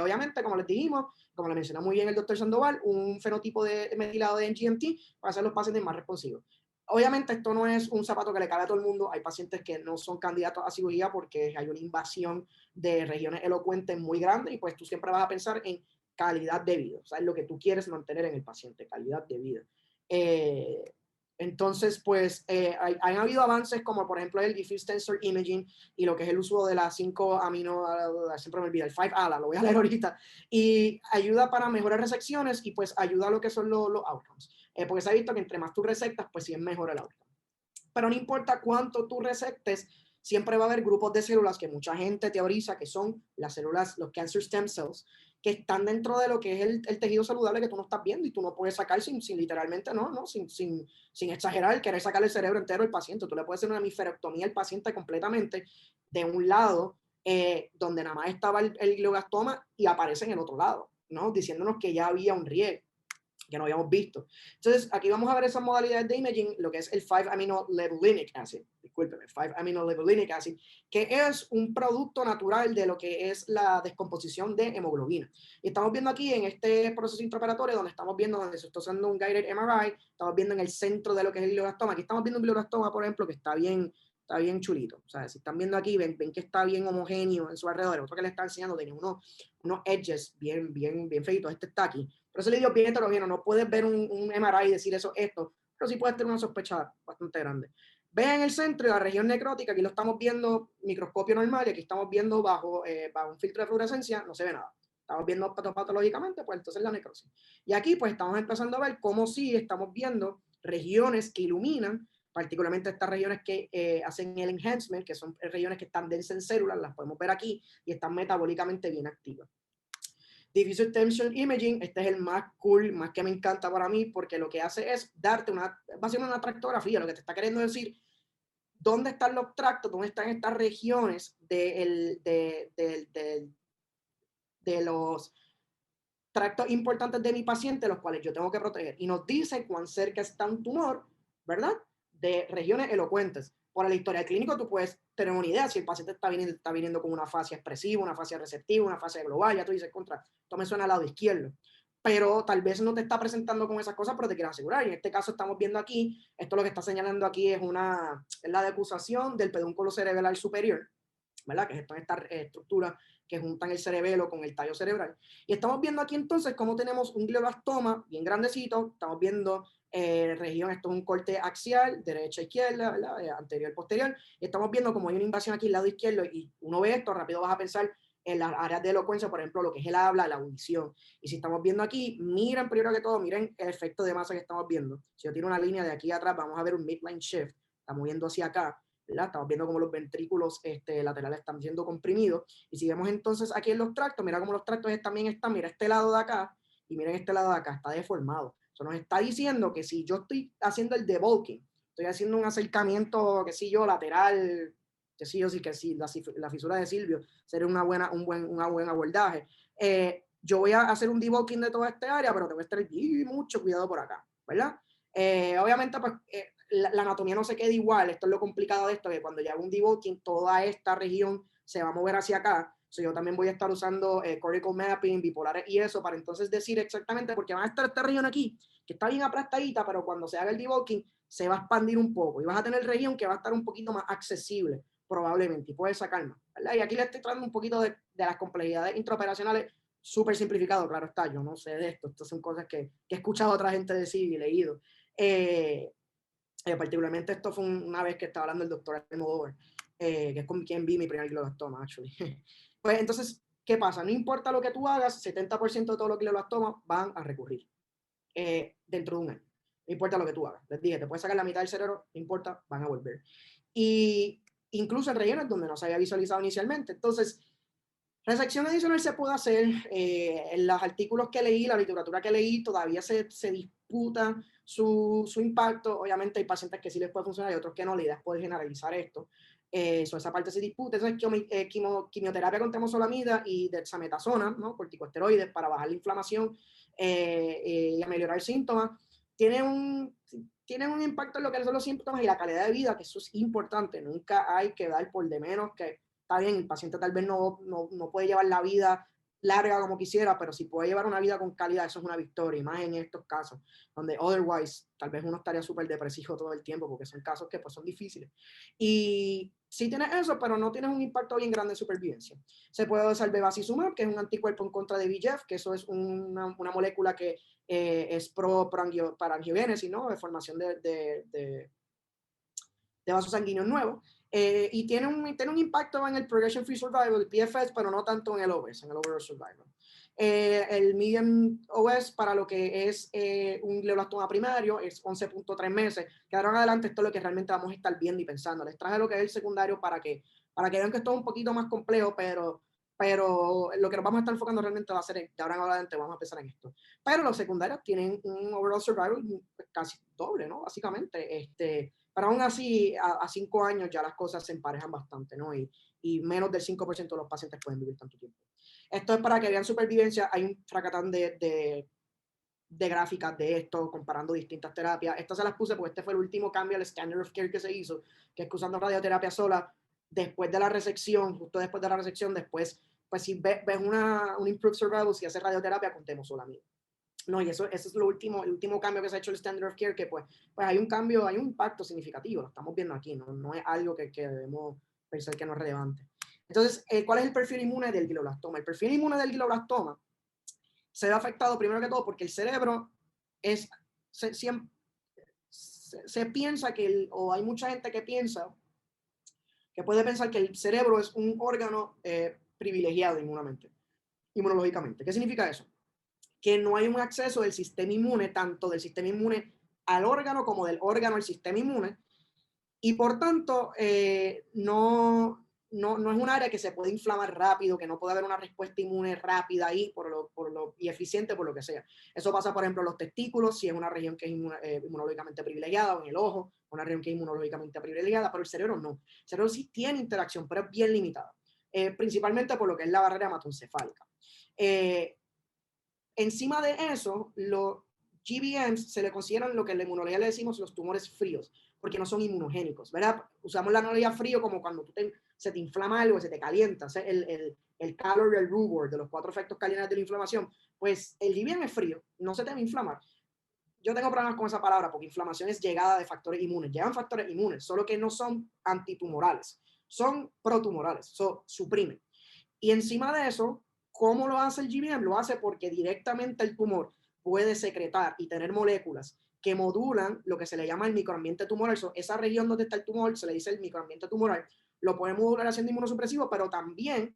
Obviamente, como les dijimos, como le mencionó muy bien el doctor Sandoval, un fenotipo de metilado de NGMT para hacer los pacientes más responsivos. Obviamente esto no es un zapato que le cabe a todo el mundo. Hay pacientes que no son candidatos a cirugía porque hay una invasión de regiones elocuentes muy grande y pues tú siempre vas a pensar en calidad de vida. O sea, es lo que tú quieres mantener en el paciente, calidad de vida. Entonces, pues, han habido avances como, por ejemplo, el diffuse tensor imaging y lo que es el uso de las 5-amino, siempre me olvida, el 5-ALA, lo voy a leer ahorita, y ayuda para mejores resecciones y pues ayuda a lo que son los outcomes. Porque se ha visto que entre más tú resectas, pues sí es mejor el outcome. Pero no importa cuánto tú resectes, siempre va a haber grupos de células que mucha gente teoriza que son las células, los cancer stem cells, que están dentro de lo que es el tejido saludable que tú no estás viendo y tú no puedes sacar sin literalmente, sin exagerar, querer sacar el cerebro entero al paciente. Tú le puedes hacer una hemisferectomía al paciente completamente de un lado, donde nada más estaba el glioblastoma y aparece en el otro lado, ¿no? Diciéndonos que ya había un riesgo que no habíamos visto. Entonces, aquí vamos a ver esas modalidades de imaging, lo que es el 5-aminolevulinic acid, discúlpeme, 5-aminolevulinic acid, que es un producto natural de lo que es la descomposición de hemoglobina. Y estamos viendo aquí en este proceso intraoperatorio, donde estamos viendo, donde se está usando un guided MRI, estamos viendo en el centro de lo que es el glioblastoma. Aquí estamos viendo un glioblastoma, por ejemplo, que está bien chulito. O sea, si están viendo aquí, ven que está bien homogéneo en su alrededor. El otro que le está enseñando tiene unos edges bien feitos. Este está aquí. Pero ese le dio bien heterogéneo. No puedes ver un MRI y decir eso, esto, pero sí puedes tener una sospecha bastante grande. Ven en el centro de la región necrótica, aquí lo estamos viendo microscopio normal y aquí estamos viendo bajo un filtro de fluorescencia, no se ve nada. Estamos viendo patológicamente, pues entonces la necrosis. Y aquí pues estamos empezando a ver cómo sí estamos viendo regiones que iluminan, particularmente estas regiones que hacen el enhancement, que son regiones que están densas en células, las podemos ver aquí y están metabólicamente bien activas. Diffuse Tension Imaging, este es el más cool, más que me encanta para mí, porque lo que hace es darte básicamente una tractografía, lo que te está queriendo decir, dónde están los tractos, dónde están estas regiones de los tractos importantes de mi paciente, los cuales yo tengo que proteger. Y nos dice cuán cerca está un tumor, ¿verdad? De regiones elocuentes. Por el historial clínico tú puedes tener una idea si el paciente está viniendo con una fascia expresiva, una fascia receptiva, una fascia global, ya tú dices, esto me suena al lado izquierdo. Pero tal vez no te está presentando con esas cosas, pero te quiero asegurar. Y en este caso estamos viendo aquí, esto lo que está señalando aquí es la decusación del pedúnculo cerebral superior, ¿verdad? Que es esta estructura que juntan el cerebelo con el tallo cerebral. Y estamos viendo aquí entonces cómo tenemos un glioblastoma bien grandecito, estamos viendo región, esto es un corte axial, derecha, izquierda, anterior, posterior, y estamos viendo como hay una invasión aquí al lado izquierdo, y uno ve esto, rápido vas a pensar en las áreas de elocuencia, por ejemplo, lo que es el habla, la audición. Y si estamos viendo aquí, miren primero que todo, miren el efecto de masa que estamos viendo. Si yo tiro una línea de aquí atrás, vamos a ver un midline shift, estamos viendo hacia acá, ¿verdad? Estamos viendo como los ventrículos laterales están siendo comprimidos. Y si vemos entonces aquí en los tractos, mira cómo los tractos también están, mira este lado de acá, y miren este lado de acá, está deformado. Eso nos está diciendo que si yo estoy haciendo el debulking, estoy haciendo un acercamiento, qué sé yo, lateral, qué sé yo, sí que sí, la fisura de Silvio sería un buen abordaje. Yo voy a hacer un debulking de toda esta área, pero tengo que tener mucho cuidado por acá, ¿verdad? Obviamente, pues, la anatomía no se queda igual, esto es lo complicado de esto, que cuando yo hago un debulking, toda esta región se va a mover hacia acá. So, yo también voy a estar usando cortical mapping, bipolares y eso, para entonces decir exactamente, porque va a estar esta región aquí, que está bien aplastadita, pero cuando se haga el debulking, se va a expandir un poco y vas a tener región que va a estar un poquito más accesible, probablemente, y puedes sacar más, ¿verdad? Y aquí le estoy trayendo un poquito de las complejidades intraoperacionales, súper simplificado, claro está, yo no sé de esto, estas son cosas que he escuchado a otra gente decir y leído. Particularmente esto fue una vez que estaba hablando el doctor Almodóvar, que es con quien vi mi primer glioblastoma, actually. Pues entonces, ¿qué pasa? No importa lo que tú hagas, 70% de todos los glioblastomas van a recurrir dentro de un año. No importa lo que tú hagas. Les dije, te puedes sacar la mitad del cerebro, no importa, van a volver. Y incluso en rellenos donde no se había visualizado inicialmente. Entonces, resección adicional se puede hacer. En los artículos que leí, la literatura que leí, todavía se disputa su impacto. Obviamente hay pacientes que sí les puede funcionar y otros que no. La idea es poder generalizar esto. Esa parte se disputa. Entonces, quimioterapia con temozolomida y dexametasona, ¿no? Corticosteroides para bajar la inflamación y ameliorar síntomas. Tienen un impacto en lo que son los síntomas y la calidad de vida, que eso es importante. Nunca hay que dar por de menos que está bien, el paciente tal vez no puede llevar la vida larga como quisiera, pero si puede llevar una vida con calidad, eso es una victoria, y más en estos casos, donde otherwise tal vez uno estaría súper depresivo todo el tiempo, porque son casos que pues son difíciles. Y sí tienes eso, pero no tienes un impacto bien grande en supervivencia. Se puede usar bevacizumab, que es un anticuerpo en contra de VEGF, que eso es una molécula que es para angiogénesis, ¿no? De formación de vasos sanguíneos nuevos. Y tiene un impacto en el Progression Free Survival, el PFS, pero no tanto en el OS, en el Overall Survival. El median OS para lo que es un glioblastoma primario es 11.3 meses. Que ahora en adelante esto es lo que realmente vamos a estar viendo y pensando. Les traje lo que es el secundario para que vean que esto es un poquito más complejo, pero lo que nos vamos a estar enfocando realmente va a ser, de ahora en adelante vamos a pensar en esto. Pero los secundarios tienen un Overall Survival casi doble, ¿no? Básicamente, pero aún así, a 5 años ya las cosas se emparejan bastante, ¿no? Y menos del 5% de los pacientes pueden vivir tanto tiempo. Esto es para que vean supervivencia. Hay un fracatán de gráficas de esto, comparando distintas terapias. Estas se las puse porque este fue el último cambio al standard of care que se hizo, que es que usando radioterapia sola, después de la resección, justo después de la resección, después, pues si ves un improved survival, si haces radioterapia, contemos solamente. No, y eso es el último cambio que se ha hecho el standard of care, que pues hay un cambio, hay un impacto significativo, lo estamos viendo aquí, no es algo que debemos pensar que no es relevante. Entonces, ¿cuál es el perfil inmune del glioblastoma? El perfil inmune del glioblastoma se ve afectado primero que todo porque el cerebro es se piensa que, o hay mucha gente que piensa, que puede pensar que el cerebro es un órgano privilegiado inmunológicamente. ¿Qué significa eso? Que no hay un acceso del sistema inmune, tanto del sistema inmune al órgano como del órgano al sistema inmune, y por tanto no es un área que se puede inflamar rápido, que no puede haber una respuesta inmune rápida ahí y eficiente por lo que sea. Eso pasa, por ejemplo, en los testículos, si es una región que es inmunológicamente privilegiada, o en el ojo, una región que es inmunológicamente privilegiada, pero el cerebro no. El cerebro sí tiene interacción, pero es bien limitada, principalmente por lo que es la barrera hematoencefálica. Encima de eso, los GBMs se le consideran lo que en la inmunología le decimos los tumores fríos, porque no son inmunogénicos, ¿verdad? Usamos la analogía frío como cuando se te inflama algo, se te calienta, ¿sí? El calor y el rubor de los 4 efectos calientes de la inflamación, pues el GBM es frío, no se te va a inflamar. Yo tengo problemas con esa palabra porque inflamación es llegada de factores inmunes, llegan factores inmunes, solo que no son antitumorales, son protumorales, suprimen. Y encima de eso, ¿cómo lo hace el GBM? Lo hace porque directamente el tumor puede secretar y tener moléculas que modulan lo que se le llama el microambiente tumoral. Esa región donde está el tumor se le dice el microambiente tumoral. Lo puede modular haciendo inmunosupresivo, pero también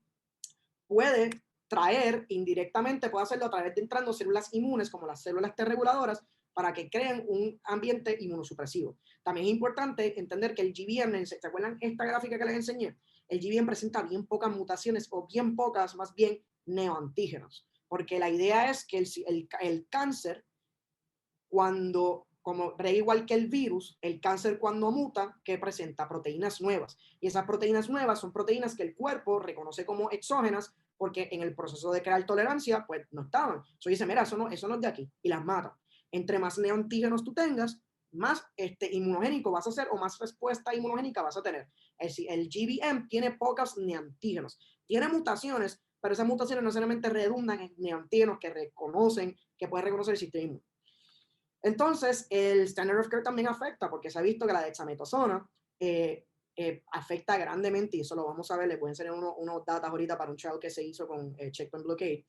puede traer indirectamente, puede hacerlo a través de entrando células inmunes como las células T reguladoras para que creen un ambiente inmunosupresivo. También es importante entender que el GBM, ¿se acuerdan esta gráfica que les enseñé? El GBM presenta bien pocas mutaciones o bien pocas, más bien, neoantígenos. Porque la idea es que el cáncer, cuando, como igual que el virus, el cáncer cuando muta, que presenta proteínas nuevas. Y esas proteínas nuevas son proteínas que el cuerpo reconoce como exógenas porque en el proceso de crear tolerancia, pues no estaban. Eso dice, mira, eso no es de aquí, y las mata. Entre más neoantígenos tú tengas, más inmunogénico vas a hacer o más respuesta inmunogénica vas a tener. El GBM tiene pocos neoantígenos. Tiene mutaciones, pero esas mutaciones no necesariamente redundan en neoantígenos que reconocen, que puede reconocer el sistema inmune. Entonces, el standard of care también afecta, porque se ha visto que la dexametasona afecta grandemente, y eso lo vamos a ver, les voy a enseñar unos datos ahorita para un trial que se hizo con checkpoint blockade,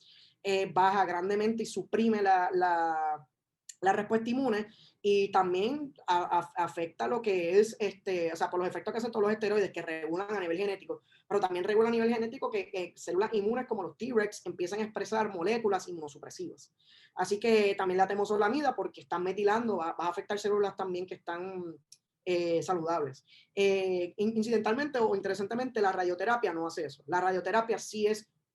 baja grandemente y suprime la respuesta inmune, y también afecta lo que es, o sea, por los efectos que hacen todos los esteroides que regulan a nivel genético, pero también regula a nivel genético que células inmunes como los T-Rex empiezan a expresar moléculas inmunosupresivas. Así que también la temozolomida, porque están metilando, va a afectar células también que están saludables. Incidentalmente o interesantemente, la radioterapia no hace eso. La radioterapia sí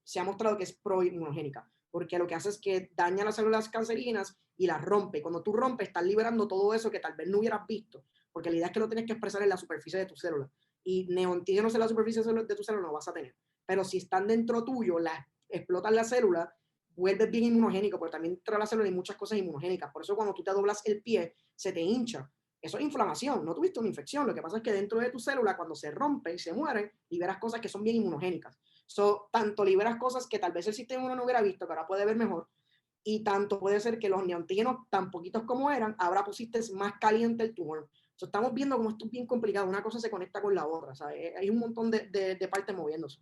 se ha mostrado que es proinmunogénica, porque lo que hace es que daña las células cancerígenas y las rompe. Cuando tú rompes, estás liberando todo eso que tal vez no hubieras visto, porque la idea es que lo tienes que expresar en la superficie de tu célula. Y neoantígenos en la superficie de tu célula no vas a tener. Pero si están dentro tuyo, explotan la célula, vuelves bien inmunogénico, porque también dentro de la célula hay muchas cosas inmunogénicas. Por eso cuando tú te doblas el pie, se te hincha. Eso es inflamación, no tuviste una infección. Lo que pasa es que dentro de tu célula, cuando se rompe y se muere, liberas cosas que son bien inmunogénicas. Tanto liberas cosas que tal vez el sistema inmune no hubiera visto, que ahora puede ver mejor, y tanto puede ser que los neoantígenos, tan poquitos como eran, ahora pusiste más caliente el tumor. Estamos viendo cómo esto es bien complicado, una cosa se conecta con la otra, ¿sabes? Hay un montón de partes moviéndose.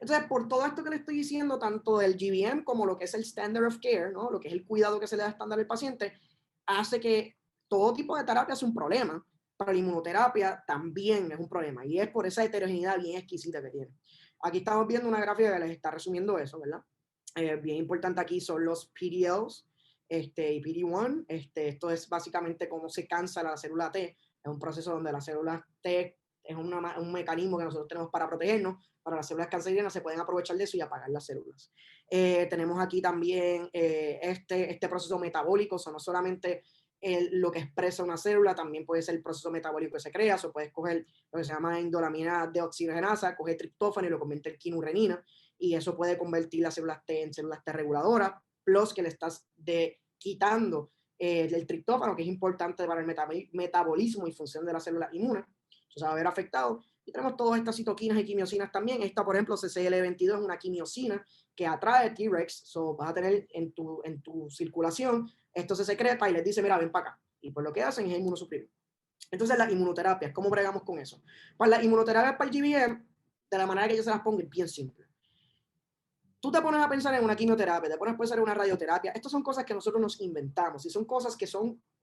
Entonces, por todo esto que le estoy diciendo, tanto del GBM como lo que es el standard of care, ¿no? Lo que es el cuidado que se le da estándar al paciente, hace que todo tipo de terapia es un problema, pero la inmunoterapia también es un problema, y es por esa heterogeneidad bien exquisita que tiene. Aquí estamos viendo una gráfica que les está resumiendo eso, ¿verdad? Bien importante aquí son los PDLs y PD-1. Esto es básicamente cómo se cansa la célula T. Es un proceso donde la célula T es un mecanismo que nosotros tenemos para protegernos. Para las células cancerígenas se pueden aprovechar de eso y apagar las células. Tenemos aquí también este proceso metabólico, o sea, no solamente lo que expresa una célula, también puede ser el proceso metabólico que se crea. O puedes coger lo que se llama endolamina deoxigenasa, coger triptófano y lo convierte en quinurrenina, y eso puede convertir las células T en células T reguladoras, plus que le estás quitando el triptófano, que es importante para el metabolismo y función de la célula inmune. Eso se va a ver afectado. Y tenemos todas estas citoquinas y quimiosinas también. Esta, por ejemplo, CCL22 es una quimiosina que atrae T-Rex. Vas a tener en tu circulación, esto se secreta y les dice, mira, ven para acá. Y pues lo que hacen es inmunosuprimir. Entonces, las inmunoterapias, ¿cómo bregamos con eso? Para las inmunoterapias para el GBM, de la manera que yo se las pongo, es bien simple. Tú te pones a pensar en una quimioterapia, te pones a pensar en una radioterapia. Estas son cosas que nosotros nos inventamos y son cosas que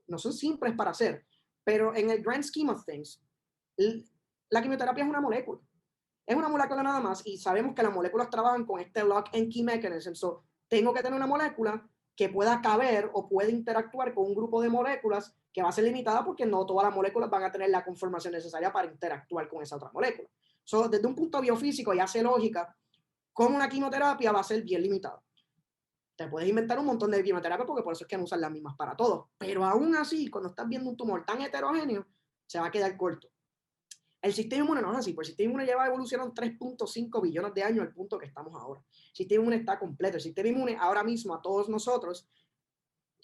no son simples para hacer, Pero en el grand scheme of things, la quimioterapia es una molécula. Es una molécula nada más y sabemos que las moléculas trabajan con este lock and key mechanism. So, tengo que tener una molécula que pueda caber o pueda interactuar con un grupo de moléculas que va a ser limitada porque no todas las moléculas van a tener la conformación necesaria para interactuar con esa otra molécula. So, desde un punto biofísico y hace lógica, como una quimioterapia va a ser bien limitada. Te puedes inventar un montón de quimioterapia porque por eso es que no usan las mismas para todos. Pero aún así, cuando estás viendo un tumor tan heterogéneo, se va a quedar corto. El sistema inmune no es así, porque el sistema inmune lleva evolucionando 3.5 billones de años al punto que estamos ahora. El sistema inmune está completo. El sistema inmune ahora mismo a todos nosotros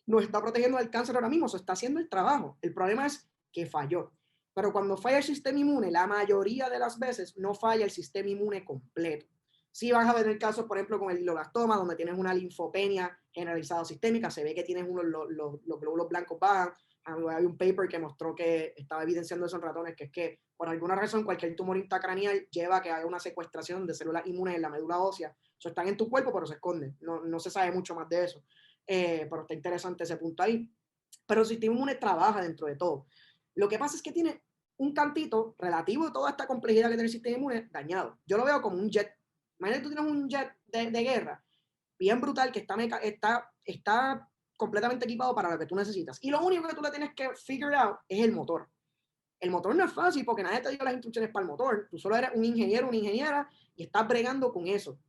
nos está protegiendo del cáncer ahora mismo, se está haciendo el trabajo. El problema es que falló. Pero cuando falla el sistema inmune, la mayoría de las veces no falla el sistema inmune completo. Sí vas a ver el caso, por ejemplo, con el glioblastoma, donde tienes una linfopenia generalizada sistémica, se ve que tienes los glóbulos blancos bajan. Hay un paper que mostró que estaba evidenciando eso en ratones, que es que por alguna razón cualquier tumor intracraneal lleva a que haya una secuestración de células inmunes en la médula ósea. So, están en tu cuerpo, pero se esconden. No se sabe mucho más de eso. Pero está interesante ese punto ahí. Pero el sistema inmune trabaja dentro de todo. Lo que pasa es que tiene un cantito relativo a toda esta complejidad que tiene el sistema inmune dañado. Yo lo veo como un jet. Imagínate, tú tienes un jet de guerra bien brutal que está completamente equipado para lo que tú necesitas. Y lo único que tú le tienes que figure out es el motor. El motor no es fácil porque nadie te dio las instrucciones para el motor. Tú solo eres un ingeniero, una ingeniera y estás bregando con eso.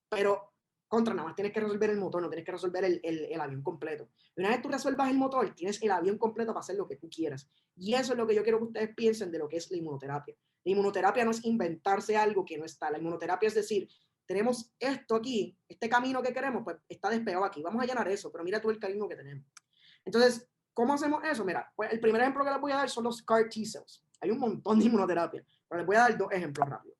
Pero nada más tienes que resolver el motor, no tienes que resolver el avión completo. Y una vez tú resuelvas el motor, tienes el avión completo para hacer lo que tú quieras. Y eso es lo que yo quiero que ustedes piensen de lo que es la inmunoterapia. La inmunoterapia no es inventarse algo que no está. La inmunoterapia es decir, tenemos esto aquí, este camino que queremos, pues está despegado aquí. Vamos a llenar eso, pero mira tú el camino que tenemos. Entonces, ¿cómo hacemos eso? Mira, pues el primer ejemplo que les voy a dar son los CAR T-cells. Hay un montón de inmunoterapia, pero les voy a dar dos ejemplos rápidos.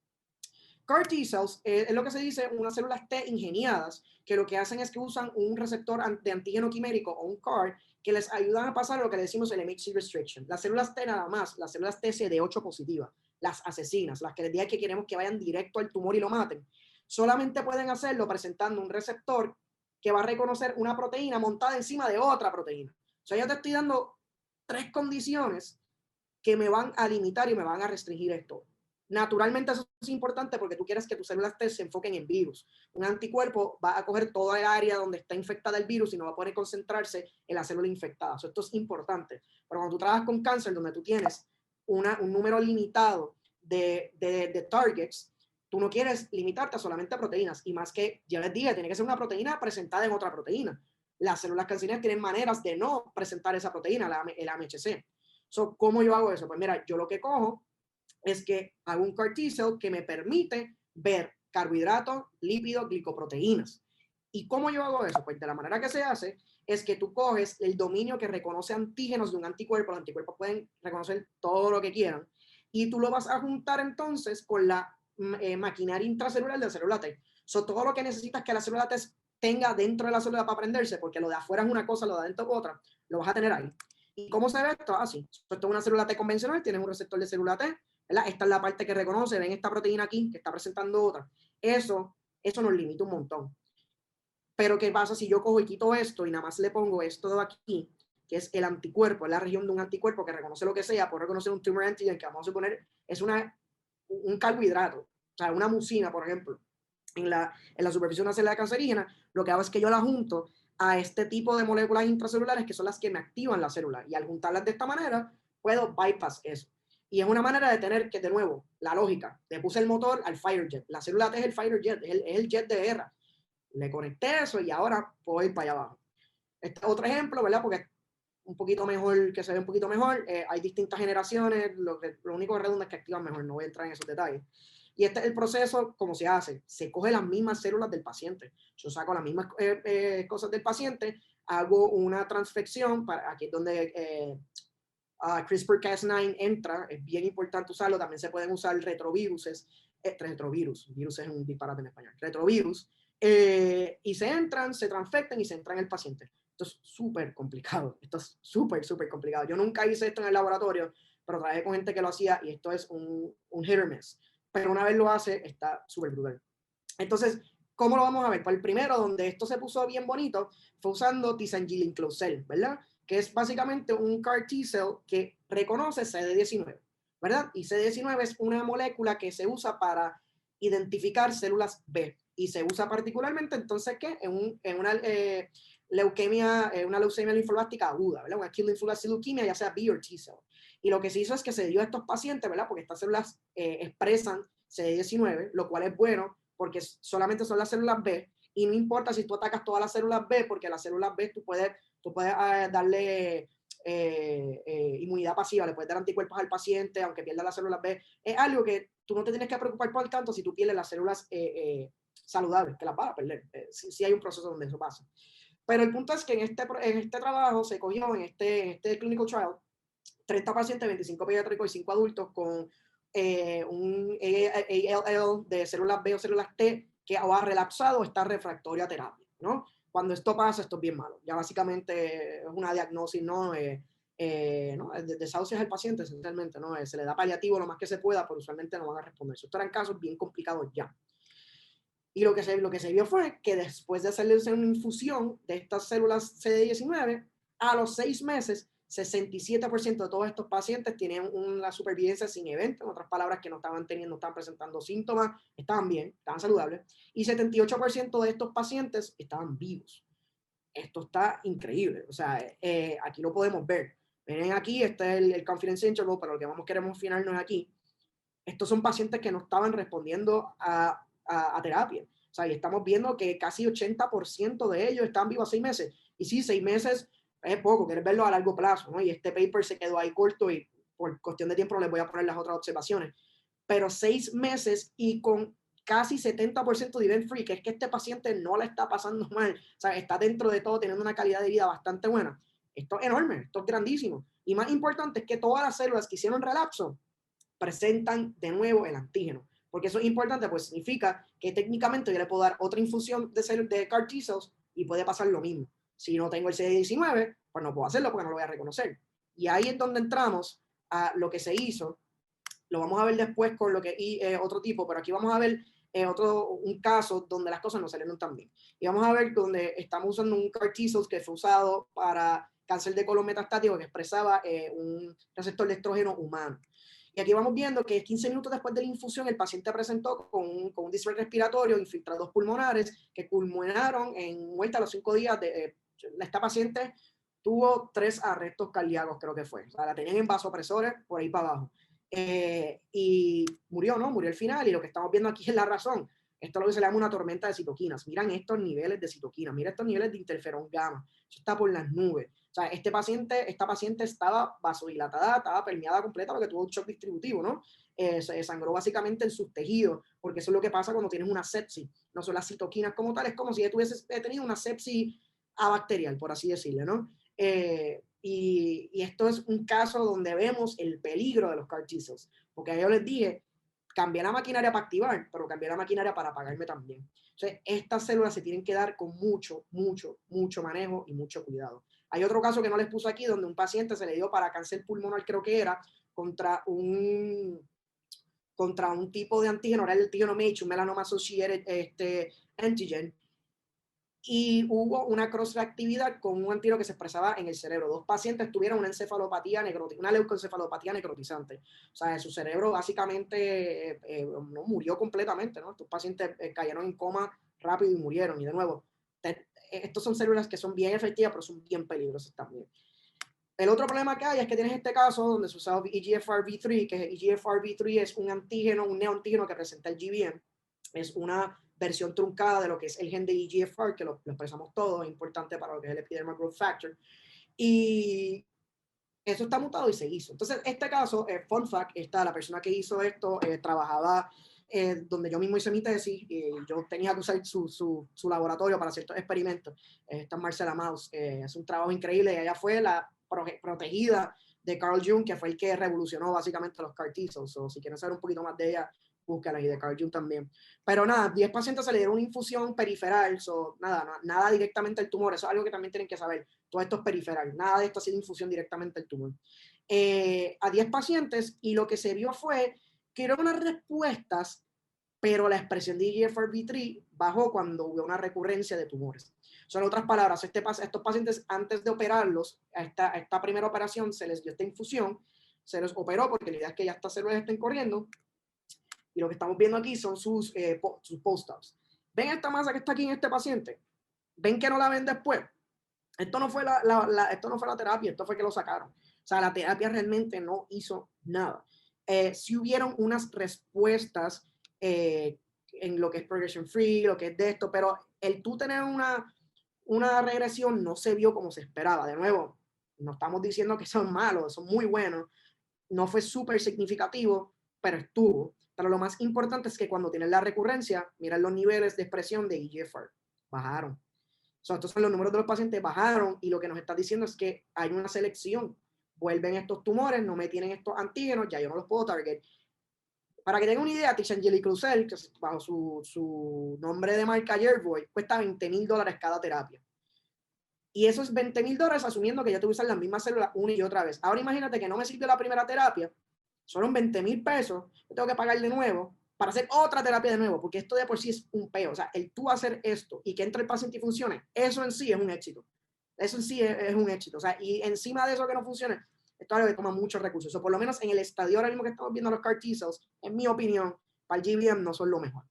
CAR T-cells es lo que se dice unas células T ingeniadas que lo que hacen es que usan un receptor de antígeno quimérico o un CAR que les ayudan a pasar lo que le decimos el MHC restriction. Las células T nada más, las células TCD8 positivas, las asesinas, las que les digan que queremos que vayan directo al tumor y lo maten, solamente pueden hacerlo presentando un receptor que va a reconocer una proteína montada encima de otra proteína. O sea, yo te estoy dando tres condiciones que me van a limitar y me van a restringir esto. Naturalmente eso es importante porque tú quieres que tus células T se enfoquen en virus. Un anticuerpo va a coger toda el área donde está infectada el virus y no va a poder concentrarse en la célula infectada. Esto es importante. Pero cuando tú trabajas con cáncer, donde tú tienes un número limitado de targets, tú no quieres limitarte a solamente a proteínas. Y más que, ya les dije, tiene que ser una proteína presentada en otra proteína. Las células cancerígenas tienen maneras de no presentar esa proteína, el AMHC. So, ¿cómo yo hago eso? Pues mira, yo lo que cojo es que hago un CAR T-cell que me permite ver carbohidratos, lípidos, glicoproteínas. ¿Y cómo yo hago eso? Pues de la manera que se hace es que tú coges el dominio que reconoce antígenos de un anticuerpo, los anticuerpos pueden reconocer todo lo que quieran, y tú lo vas a juntar entonces con la maquinaria intracelular de la célula T. So, todo lo que necesitas que la célula T tenga dentro de la célula para prenderse, porque lo de afuera es una cosa, lo de adentro es otra, lo vas a tener ahí. ¿Y cómo se ve esto? Así. Esto es una célula T convencional, tienes un receptor de célula T, ¿verdad? Esta es la parte que reconoce, ven esta proteína aquí que está presentando otra. Eso nos limita un montón. Pero ¿qué pasa si yo cojo y quito esto y nada más le pongo esto de aquí, que es el anticuerpo, es la región de un anticuerpo que reconoce lo que sea, puede reconocer un tumor antigen que vamos a suponer es un carbohidrato, o sea, una mucina, por ejemplo, en la superficie de una célula cancerígena, lo que hago es que yo la junto a este tipo de moléculas intracelulares que son las que me activan la célula. Y al juntarlas de esta manera, puedo bypass eso. Y es una manera de tener que, de nuevo, la lógica. Le puse el motor al fighter jet. La célula T es el fighter jet, es el jet de guerra. Le conecté eso y ahora puedo ir para allá abajo. Este es otro ejemplo, ¿verdad? Porque un poquito mejor, que se ve un poquito mejor. Hay distintas generaciones. Lo único que redunda es que activan mejor. No voy a entrar en esos detalles. Y este es el proceso, como se hace. Se coge las mismas células del paciente. Yo saco las mismas cosas del paciente, hago una transfección, aquí es donde CRISPR-Cas9 entra, es bien importante usarlo. También se pueden usar retroviruses, virus es un disparate en español, retrovirus, y se transfectan y se entran en el paciente. Esto es súper complicado, esto es súper complicado. Yo nunca hice esto en el laboratorio, pero trabajé con gente que lo hacía y esto es un hit or miss. Pero una vez lo hace, está súper brutal. Entonces, ¿cómo lo vamos a ver? Pues el primero, donde esto se puso bien bonito, fue usando Tisangilin Closel, ¿verdad? que es básicamente un CAR T-cell que reconoce CD19, ¿verdad? Y CD19 es una molécula que se usa para identificar células B y se usa particularmente entonces ¿qué? En una leucemia, una leucemia linfoblástica aguda, ¿verdad? Una acute lymphoblastic leukemia, ya sea B o T-cell. Y lo que se hizo es que se dio a estos pacientes, ¿verdad? Porque estas células expresan CD19, lo cual es bueno porque solamente son las células B y no importa si tú atacas todas las células B, porque las células B tú puedes darle inmunidad pasiva, le puedes dar anticuerpos al paciente aunque pierda las células B. Es algo que tú no te tienes que preocupar por tanto si tú pierdes las células saludables, que las vas a perder. Sí hay un proceso donde eso pasa. Pero el punto es que en este trabajo se cogió, en este clinical trial, 30 pacientes, 25 pediátricos y 5 adultos con un ALL de células B o células T que o ha relapsado o está refractorio a terapia, ¿no? Cuando esto pasa, esto es bien malo. Ya básicamente es una diagnosis, ¿no? ¿no? Desahucias al paciente, esencialmente, ¿no? Se le da paliativo lo más que se pueda, pero usualmente no van a responder. Estos eran casos bien complicados ya. Y lo que se vio fue que después de hacerles una infusión de estas células CD19, a los 6 meses, 67% de todos estos pacientes tienen una supervivencia sin evento, en otras palabras, que no estaban presentando síntomas, estaban bien, estaban saludables, y 78% de estos pacientes estaban vivos. Esto está increíble, o sea, aquí lo podemos ver. Ven aquí, este es el confidence interval, pero lo que queremos fijarnos aquí. Estos son pacientes que no estaban respondiendo a terapia. O sea, y estamos viendo que casi 80% de ellos están vivos a 6 meses. Y sí, 6 meses es poco, quieres verlo a largo plazo, ¿no? Y este paper se quedó ahí corto y por cuestión de tiempo les voy a poner las otras observaciones. Pero 6 meses y con casi 70% de event free, que es que este paciente no le está pasando mal, o sea, está dentro de todo teniendo una calidad de vida bastante buena. Esto es enorme, esto es grandísimo. Y más importante es que todas las células que hicieron relapso presentan de nuevo el antígeno. Porque eso es importante, pues significa que técnicamente yo le puedo dar otra infusión de CAR T-cells y puede pasar lo mismo. Si no tengo el CD19, pues no puedo hacerlo porque no lo voy a reconocer. Y ahí es donde entramos a lo que se hizo. Lo vamos a ver después con lo que otro tipo, pero aquí vamos a ver un caso donde las cosas no salieron tan bien. Y vamos a ver donde estamos usando un CAR T-cells que fue usado para cáncer de colon metastático que expresaba un receptor de estrógeno humano. Y aquí vamos viendo que 15 minutos después de la infusión, el paciente presentó con un distrés respiratorio, infiltrados pulmonares, que culminaron en muerte a los 5 días. Esta paciente tuvo 3 arrestos cardíacos, creo que fue. O sea, la tenían en vasopresores por ahí para abajo. Y murió, ¿no? Murió al final. Y lo que estamos viendo aquí es la razón. Esto es lo que se le llama una tormenta de citoquinas. Miran estos niveles de citoquinas, mira estos niveles de interferón gamma. Eso está por las nubes. O sea, esta paciente estaba vasodilatada, estaba permeada completa porque tuvo un shock distributivo, ¿no? Se sangró básicamente en sus tejidos, porque eso es lo que pasa cuando tienes una sepsis. No son las citoquinas como tal, es como si tuvieses tenido una sepsis abacterial, por así decirlo, ¿no? Y esto es un caso donde vemos el peligro de los CAR T-cells, porque yo les dije, cambié la maquinaria para activar, pero cambié la maquinaria para apagarme también. Entonces, estas células se tienen que dar con mucho, mucho, mucho manejo y mucho cuidado. Hay otro caso que no les puse aquí, donde un paciente se le dio para cáncer pulmonar, creo que era, contra un tipo de antígeno, era el antígeno MAGE, un melanoma associated antigen, y hubo una cross-reactividad con un antígeno que se expresaba en el cerebro. 2 pacientes tuvieron una encefalopatía una leucoencefalopatía necrotizante. O sea, su cerebro básicamente no murió completamente, ¿no? Estos pacientes cayeron en coma rápido y murieron. Y de nuevo, estos son células que son bien efectivas, pero son bien peligrosas también. El otro problema que hay es que tienes este caso donde se usaba EGFRvIII, que EGFRvIII es un antígeno, un neoantígeno que presenta el GBM. Es una versión truncada de lo que es el gen de EGFR, que lo expresamos todo, es importante para lo que es el Epidermal Growth Factor. Y eso está mutado y se hizo. Entonces, este caso, fun fact, la persona que hizo esto trabajaba donde yo mismo hice mi tesis y yo tenía que usar su laboratorio para hacer estos experimentos. Esta es Marcela Maus, es un trabajo increíble y ella fue la protegida de Carl Jung, que fue el que revolucionó básicamente los CAR T-cells. So, si quieren saber un poquito más de ella, búscala, y de Carl Jung también. Pero nada, 10 pacientes se le dieron una infusión periferal, so, nada directamente al tumor, eso es algo que también tienen que saber. Todo esto es periferal, nada de esto ha sido infusión directamente al tumor. A 10 pacientes, y lo que se vio fue que eran unas respuestas pero la expresión de EGFRvIII bajó cuando hubo una recurrencia de tumores. Son otras palabras, estos pacientes antes de operarlos, a esta primera operación se les dio esta infusión, se les operó porque la idea es que ya estas células estén corriendo, y lo que estamos viendo aquí son sus post-ups. ¿Ven esta masa que está aquí en este paciente? ¿Ven que no la ven después? Esto no fue esto no fue la terapia, esto fue que lo sacaron. O sea, la terapia realmente no hizo nada. Sí hubieron unas respuestas en lo que es progression free, lo que es de esto, pero el tú tener una regresión no se vio como se esperaba. De nuevo, no estamos diciendo que son malos, son muy buenos. No fue súper significativo, pero estuvo. Pero lo más importante es que cuando tienen la recurrencia, miren los niveles de expresión de EGFR. Bajaron. Estos son los números de los pacientes, bajaron, y lo que nos está diciendo es que hay una selección. Vuelven estos tumores, no me tienen estos antígenos, ya yo no los puedo target. Para que tengan una idea, Tishangeli Cruzel, que es bajo su nombre de marca Yervoy, cuesta $20,000 cada terapia. Y eso es $20,000 asumiendo que yo te voy a usar las mismas células una y otra vez. Ahora imagínate que no me sirve la primera terapia, son $20,000, yo tengo que pagar de nuevo para hacer otra terapia de nuevo, porque esto de por sí es un peo. O sea, el tú hacer esto y que entre el paciente y funcione, eso en sí es un éxito. Eso en sí es un éxito. O sea, y encima de eso que no funcione, esto es algo que toma muchos recursos. O por lo menos en el estadio ahora mismo que estamos viendo los CAR T-cells, en mi opinión, para el GBM no son lo mejor.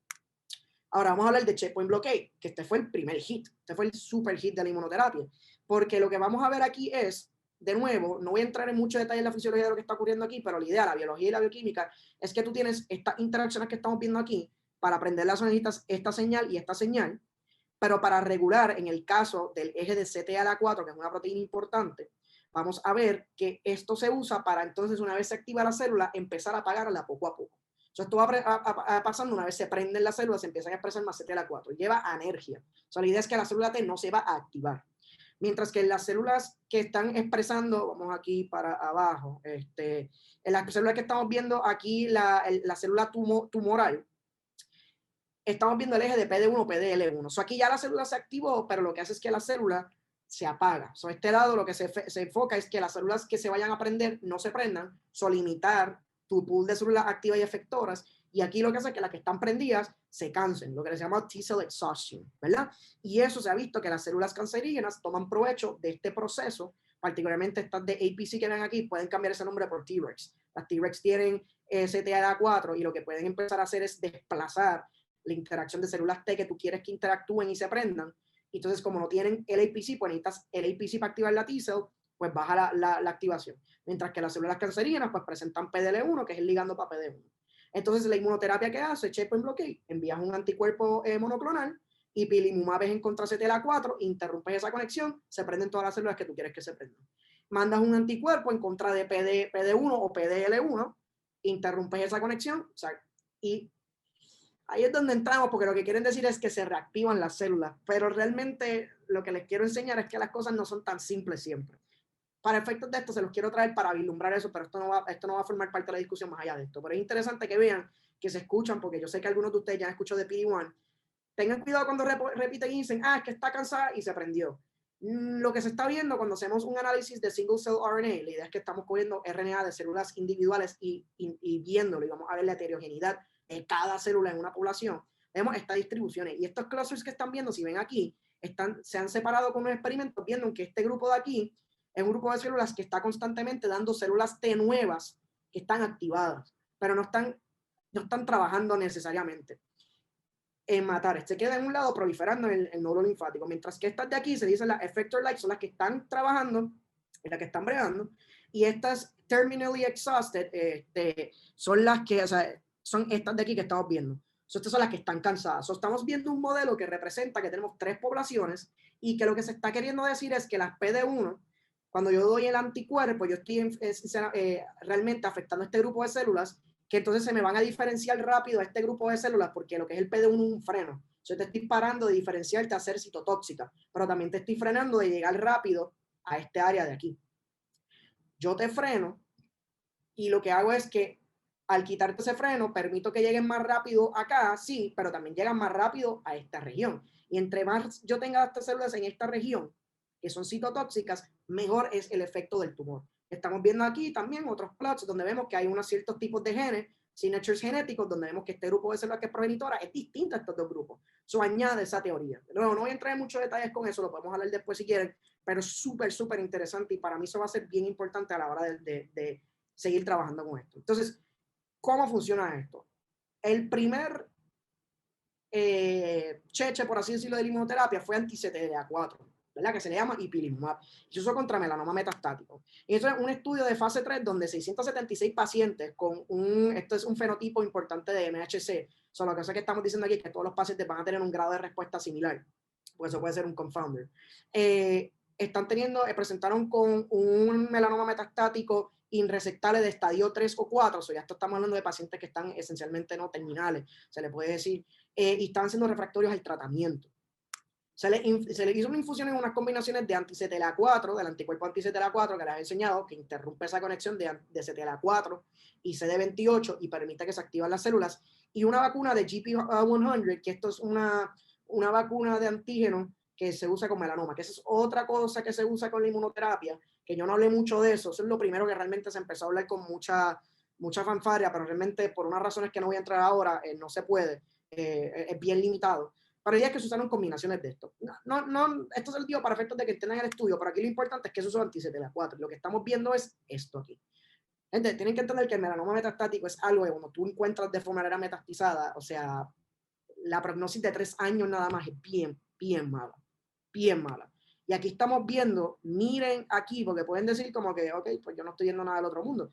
Ahora vamos a hablar de checkpoint blockade, que este fue el primer hit, este fue el super hit de la inmunoterapia, porque lo que vamos a ver aquí es, de nuevo, no voy a entrar en mucho detalle en la fisiología de lo que está ocurriendo aquí, pero la idea, la biología y la bioquímica, es que tú tienes estas interacciones que estamos viendo aquí para aprender las necesitas esta señal y esta señal, pero para regular, en el caso del eje de CTLA4, que es una proteína importante, vamos a ver que esto se usa para entonces, una vez se activa la célula, empezar a apagarla poco a poco. Esto va pasando una vez se prenden las células, se empiezan a expresar más CTLA4, lleva a energía. La idea es que la célula T no se va a activar. Mientras que en las células que están expresando, vamos aquí para abajo, en las células que estamos viendo aquí, la célula tumoral, estamos viendo el eje de PD1, PDL1. Aquí ya la célula se activó, pero lo que hace es que la célula se apaga. Este lado lo que se enfoca es que las células que se vayan a prender no se prendan, limitar tu pool de células activas y efectoras, y aquí lo que hace es que las que están prendidas se cansen, lo que se llama T-cell exhaustion, ¿verdad? Y eso se ha visto que las células cancerígenas toman provecho de este proceso, particularmente estas de APC que ven aquí, pueden cambiar ese nombre por T-Rex. Las T-Rex tienen CTLA4 y lo que pueden empezar a hacer es desplazar la interacción de células T que tú quieres que interactúen y se prendan. Entonces, como no tienen el APC, pues necesitas el APC para activar la T-cell, pues baja la activación. Mientras que las células cancerígenas pues presentan PDL1, que es el ligando para PD1. Entonces, la inmunoterapia que hace, checkpoint blockade, envías un anticuerpo monoclonal, y pilimumab es en contra CTLA4, interrumpes esa conexión, se prenden todas las células que tú quieres que se prendan. Mandas un anticuerpo en contra de PD1 o PDL1, interrumpes esa conexión, o sea, y ahí es donde entramos, porque lo que quieren decir es que se reactivan las células, pero realmente lo que les quiero enseñar es que las cosas no son tan simples siempre. Para efectos de esto se los quiero traer para vislumbrar eso, pero esto no va a formar parte de la discusión más allá de esto. Pero es interesante que vean, que se escuchan, porque yo sé que algunos de ustedes ya han escuchado de PD1. Tengan cuidado cuando repiten y dicen, es que está cansada y se prendió. Lo que se está viendo cuando hacemos un análisis de single cell RNA, la idea es que estamos cogiendo RNA de células individuales y viéndolo, y vamos a ver la heterogeneidad de cada célula en una población. Vemos estas distribuciones, y estos clusters que están viendo, si ven aquí, se han separado con un experimento, viendo que este grupo de aquí es un grupo de células que está constantemente dando células T nuevas que están activadas, pero no están trabajando necesariamente en matar. Se queda en un lado proliferando en el nódulo linfático, mientras que estas de aquí se dicen las effector-like, son las que están trabajando y las que están bregando, y estas terminally exhausted son las que, o sea, son estas de aquí que estamos viendo. Estas son las que están cansadas. Estamos viendo un modelo que representa que tenemos tres poblaciones, y que lo que se está queriendo decir es que las PD1, cuando yo doy el anticuerpo, yo estoy realmente afectando a este grupo de células, que entonces se me van a diferenciar rápido a este grupo de células, porque lo que es el PD1 es un freno. Yo te estoy parando de diferenciarte a ser citotóxica, pero también te estoy frenando de llegar rápido a este área de aquí. Yo te freno, y lo que hago es que al quitarte ese freno, permito que lleguen más rápido acá, sí, pero también llegan más rápido a esta región. Y entre más yo tenga estas células en esta región, que son citotóxicas, mejor es el efecto del tumor. Estamos viendo aquí también otros plots donde vemos que hay unos ciertos tipos de genes, signatures genéticos, donde vemos que este grupo de células que es progenitora es distinto a estos dos grupos. Eso añade esa teoría. No voy a entrar en muchos detalles con eso, lo podemos hablar después si quieren, pero es súper, súper interesante y para mí eso va a ser bien importante a la hora de seguir trabajando con esto. Entonces, ¿cómo funciona esto? El primer cheche, por así decirlo, de la inmunoterapia fue anti-CTLA4, ¿verdad? Que se le llama ipilimumab. Se usó contra melanoma metastático. Y eso es un estudio de fase 3 donde 676 pacientes con esto es un fenotipo importante de MHC. Lo que estamos diciendo aquí es que todos los pacientes van a tener un grado de respuesta similar. Pues eso puede ser un confounder. Presentaron con un melanoma metastático inresectable de estadio 3 o 4, ya estamos hablando de pacientes que están esencialmente no terminales, se le puede decir, y están siendo refractorios al tratamiento. Se le hizo una infusión en unas combinaciones de anti-CTLA4, del anticuerpo anti-CTLA4 que les he enseñado, que interrumpe esa conexión de CTLA4 y CD28 y permite que se activen las células, y una vacuna de GP100, que esto es una vacuna de antígeno que se usa con melanoma, que esa es otra cosa que se usa con la inmunoterapia, que yo no hablé mucho de eso. Eso es lo primero que realmente se empezó a hablar con mucha fanfarria, pero realmente por unas razones que no voy a entrar ahora, no se puede, es bien limitado. Pero ya es que se usaron combinaciones de esto. Esto es el tío para efectos de que estén en el estudio, pero aquí lo importante es que se usó anti-CTLA4. Lo que estamos viendo es esto aquí. Gente, tienen que entender que el melanoma metastático es algo que cuando tú encuentras de manera metastizada, o sea, la prognosis de 3 años nada más es bien, bien mala. Bien mala. Y aquí estamos viendo, miren aquí, porque pueden decir como que, ok, pues yo no estoy viendo nada del otro mundo.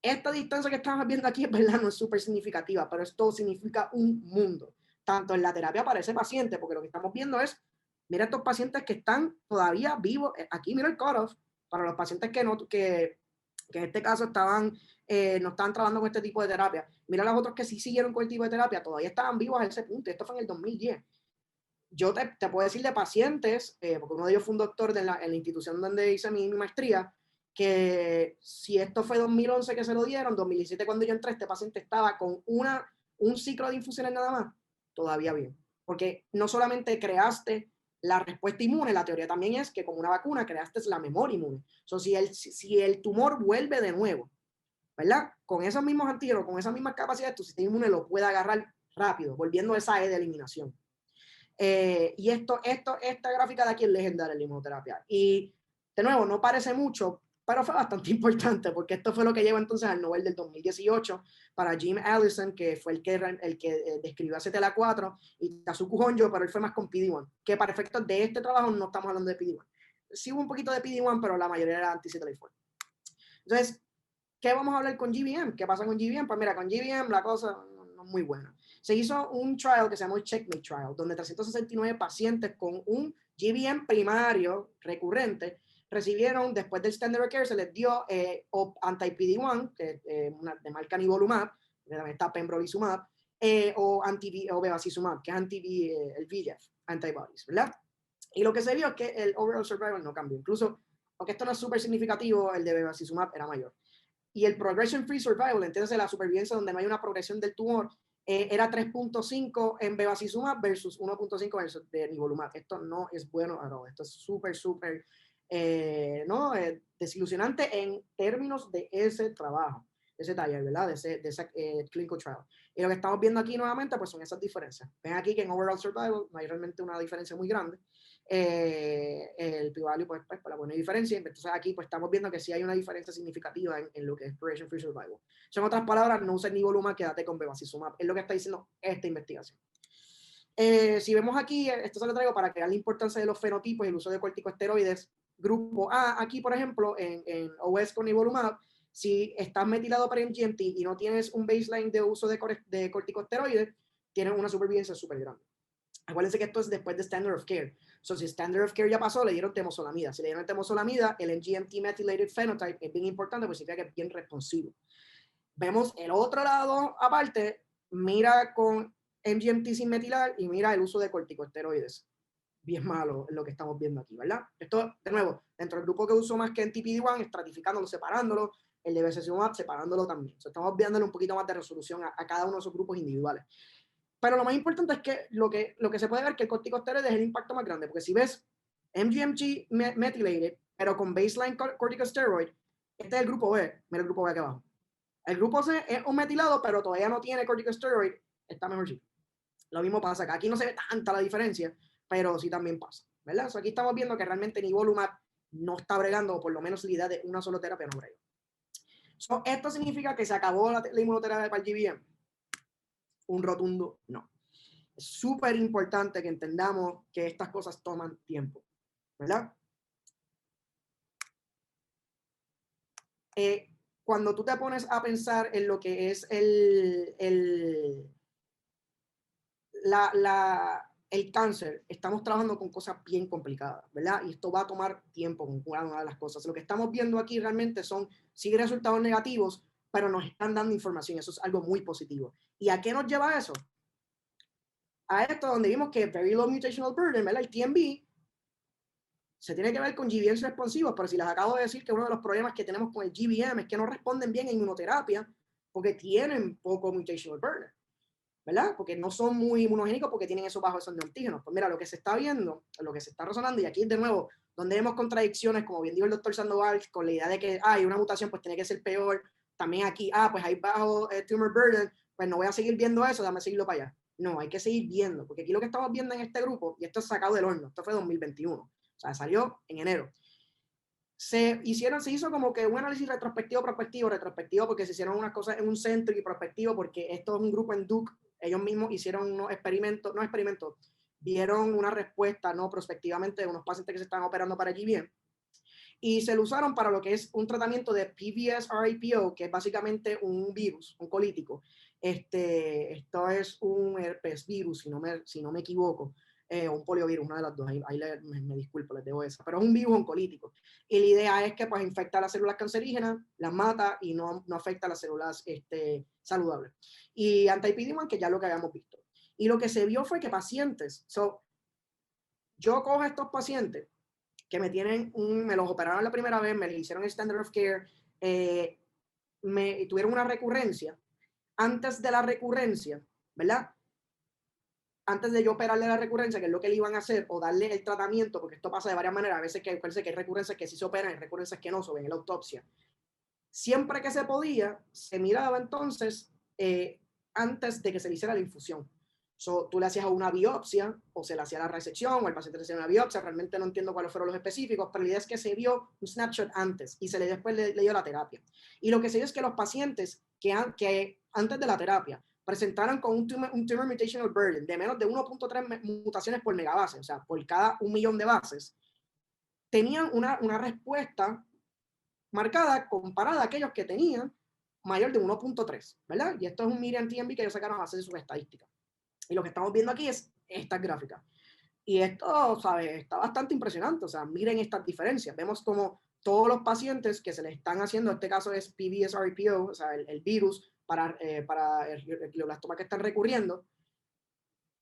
Esta distancia que estamos viendo aquí, es verdad, no es súper significativa, pero esto significa un mundo, tanto en la terapia para ese paciente, porque lo que estamos viendo es, mira estos pacientes que están todavía vivos, aquí mira el cutoff, para los pacientes que en este caso no estaban trabajando con este tipo de terapia, mira los otros que sí siguieron con el tipo de terapia, todavía estaban vivos a ese punto, esto fue en el 2010. Yo te puedo decir de pacientes, porque uno de ellos fue un doctor en la institución donde hice mi maestría, que si esto fue 2011 que se lo dieron, 2017 cuando yo entré, este paciente estaba con un ciclo de infusiones nada más, todavía bien. Porque no solamente creaste la respuesta inmune, la teoría también es que con una vacuna creaste la memoria inmune. Si el tumor vuelve de nuevo, ¿verdad? Con esos mismos antígenos, con esas mismas capacidades, tu sistema inmune lo puede agarrar rápido, volviendo a esa E de eliminación. Y esta gráfica de aquí es legendaria en la inmunoterapia. Y de nuevo, no parece mucho, pero fue bastante importante porque esto fue lo que llevó entonces al Nobel del 2018 para Jim Allison, que fue el que describió CTLA4, y Kazuku Honjo, pero él fue más con PD-1, que para efectos de este trabajo no estamos hablando de PD-1. Sí hubo un poquito de PD-1, pero la mayoría era anti-CTLA4. Entonces, ¿qué vamos a hablar con GBM? ¿Qué pasa con GBM? Pues mira, con GBM la cosa no es muy buena. Se hizo un trial que se llamó el Checkmate Trial, donde 369 pacientes con un GBM primario recurrente recibieron, después del standard of care, se les dio anti-PD-1, de marca nivolumab, también está pembrolizumab, o bevacizumab, que es el VEGF, antibodies, ¿verdad? Y lo que se vio es que el overall survival no cambió. Incluso, aunque esto no es súper significativo, el de bevacizumab era mayor. Y el progression free survival, entonces la supervivencia donde no hay una progresión del tumor, era 3.5 en bevacizumab versus 1.5 versus de nivolumab. Esto no es bueno at all. Esto es súper, súper desilusionante en términos de ese trabajo, de ese taller, ¿verdad? De ese clinical trial. Y lo que estamos viendo aquí nuevamente, pues son esas diferencias. Ven aquí que en overall survival no hay realmente una diferencia muy grande. El p-value pues para poner diferencia, entonces aquí pues estamos viendo que sí hay una diferencia significativa en lo que es progression free survival. Son otras palabras, no uses nivolumab, quédate con bevacizumab, es lo que está diciendo esta investigación. Si vemos aquí, esto se lo traigo para crear la importancia de los fenotipos y el uso de corticosteroides. Grupo A, aquí por ejemplo, en OS con nivolumab, si estás metilado para MGMT y no tienes un baseline de uso de corticosteroides, tienes una supervivencia súper grande. Acuérdense que esto es después de Standard of Care. Si Standard of Care ya pasó, le dieron temozolomida. Si le dieron temozolomida, el MGMT methylated phenotype es bien importante porque significa que es bien responsivo. Vemos el otro lado aparte, mira con MGMT sin metilar y mira el uso de corticosteroides. Bien malo lo que estamos viendo aquí, ¿verdad? Esto, de nuevo, dentro del grupo que uso más que en TPD1, estratificándolo, separándolo, el de bevacizumab, separándolo también. Estamos viéndole un poquito más de resolución a cada uno de esos grupos individuales. Pero lo más importante es que lo que se puede ver es que el corticosteroide es el impacto más grande, porque si ves MGMT methylated, pero con baseline corticosteroid, este es el grupo B, mira el grupo B aquí abajo. El grupo C es un metilado, pero todavía no tiene corticosteroid, está mejorcito. Lo mismo pasa acá. Aquí no se ve tanta la diferencia, pero sí también pasa, ¿verdad? So, aquí estamos viendo que realmente nivolumab no está bregando, o por lo menos la idea de una sola terapia no brega. So, ¿esto significa que se acabó la inmunoterapia para el GBM? Un rotundo no. Es súper importante que entendamos que estas cosas toman tiempo, ¿verdad? Cuando tú te pones a pensar en lo que es el cáncer, estamos trabajando con cosas bien complicadas, ¿verdad? Y esto va a tomar tiempo con cada una de las cosas. Lo que estamos viendo aquí realmente son, sí, resultados negativos, pero nos están dando información. Eso es algo muy positivo. ¿Y a qué nos lleva eso? A esto donde vimos que Very Low Mutational Burden, ¿verdad? El TMB, se tiene que ver con GBMs responsivos, pero si les acabo de decir que uno de los problemas que tenemos con el GBM es que no responden bien en inmunoterapia porque tienen poco mutational burden, ¿verdad? Porque no son muy inmunogénicos porque tienen esos bajos esos de antígenos. Pues mira, lo que se está viendo, lo que se está razonando, y aquí de nuevo, donde vemos contradicciones, como bien dijo el doctor Sandoval, con la idea de que hay una mutación, pues tiene que ser peor. También aquí, pues hay bajo tumor burden, pues no voy a seguir viendo eso, déjame seguirlo para allá. No, hay que seguir viendo, porque aquí lo que estamos viendo en este grupo, y esto es sacado del horno, esto fue 2021, o sea, salió en enero. Se hizo como que un análisis retrospectivo, porque se hicieron unas cosas en un centro y prospectivo, porque esto es un grupo en Duke, ellos mismos hicieron unos experimentos, vieron una respuesta, no prospectivamente, de unos pacientes que se están operando para GBM, y se lo usaron para lo que es un tratamiento de PVS-RAPO, que es básicamente un virus, un colítico. Esto es un herpes virus, si no me equivoco, un poliovirus, una de las dos, ahí me disculpo, les debo esa, pero es un virus oncolítico. Y la idea es que pues infecta las células cancerígenas, las mata y no afecta a las células saludables. Y anti-PD-1, que ya lo que habíamos visto. Y lo que se vio fue que pacientes, yo cojo a estos pacientes que me los operaron la primera vez, me les hicieron standard of care, tuvieron una recurrencia. Antes de la recurrencia, ¿verdad? Antes de yo operarle la recurrencia, que es lo que le iban a hacer, o darle el tratamiento, porque esto pasa de varias maneras, a veces que hay recurrencias que sí se operan, hay recurrencias que no, se ven en la autopsia. Siempre que se podía, se miraba entonces antes de que se le hiciera la infusión. Tú le hacías una biopsia o se le hacía la resección o el paciente le hacía una biopsia, realmente no entiendo cuáles fueron los específicos, pero la idea es que se vio un snapshot antes y después le dio la terapia. Y lo que se dio es que los pacientes que antes de la terapia presentaron con un tumor mutational burden de menos de 1.3 mutaciones por megabase, o sea, por cada 1.000.000 de bases, tenían una respuesta marcada comparada a aquellos que tenían mayor de 1.3, ¿verdad? Y esto es un median TMB que ellos sacaron a base de sus estadísticas. Y lo que estamos viendo aquí es estas gráficas. Y esto, ¿sabes? Está bastante impresionante. O sea, miren estas diferencias. Vemos como todos los pacientes que se les están haciendo, en este caso es PVS-RAPO, o sea, el virus para el glioblastoma que están recurriendo,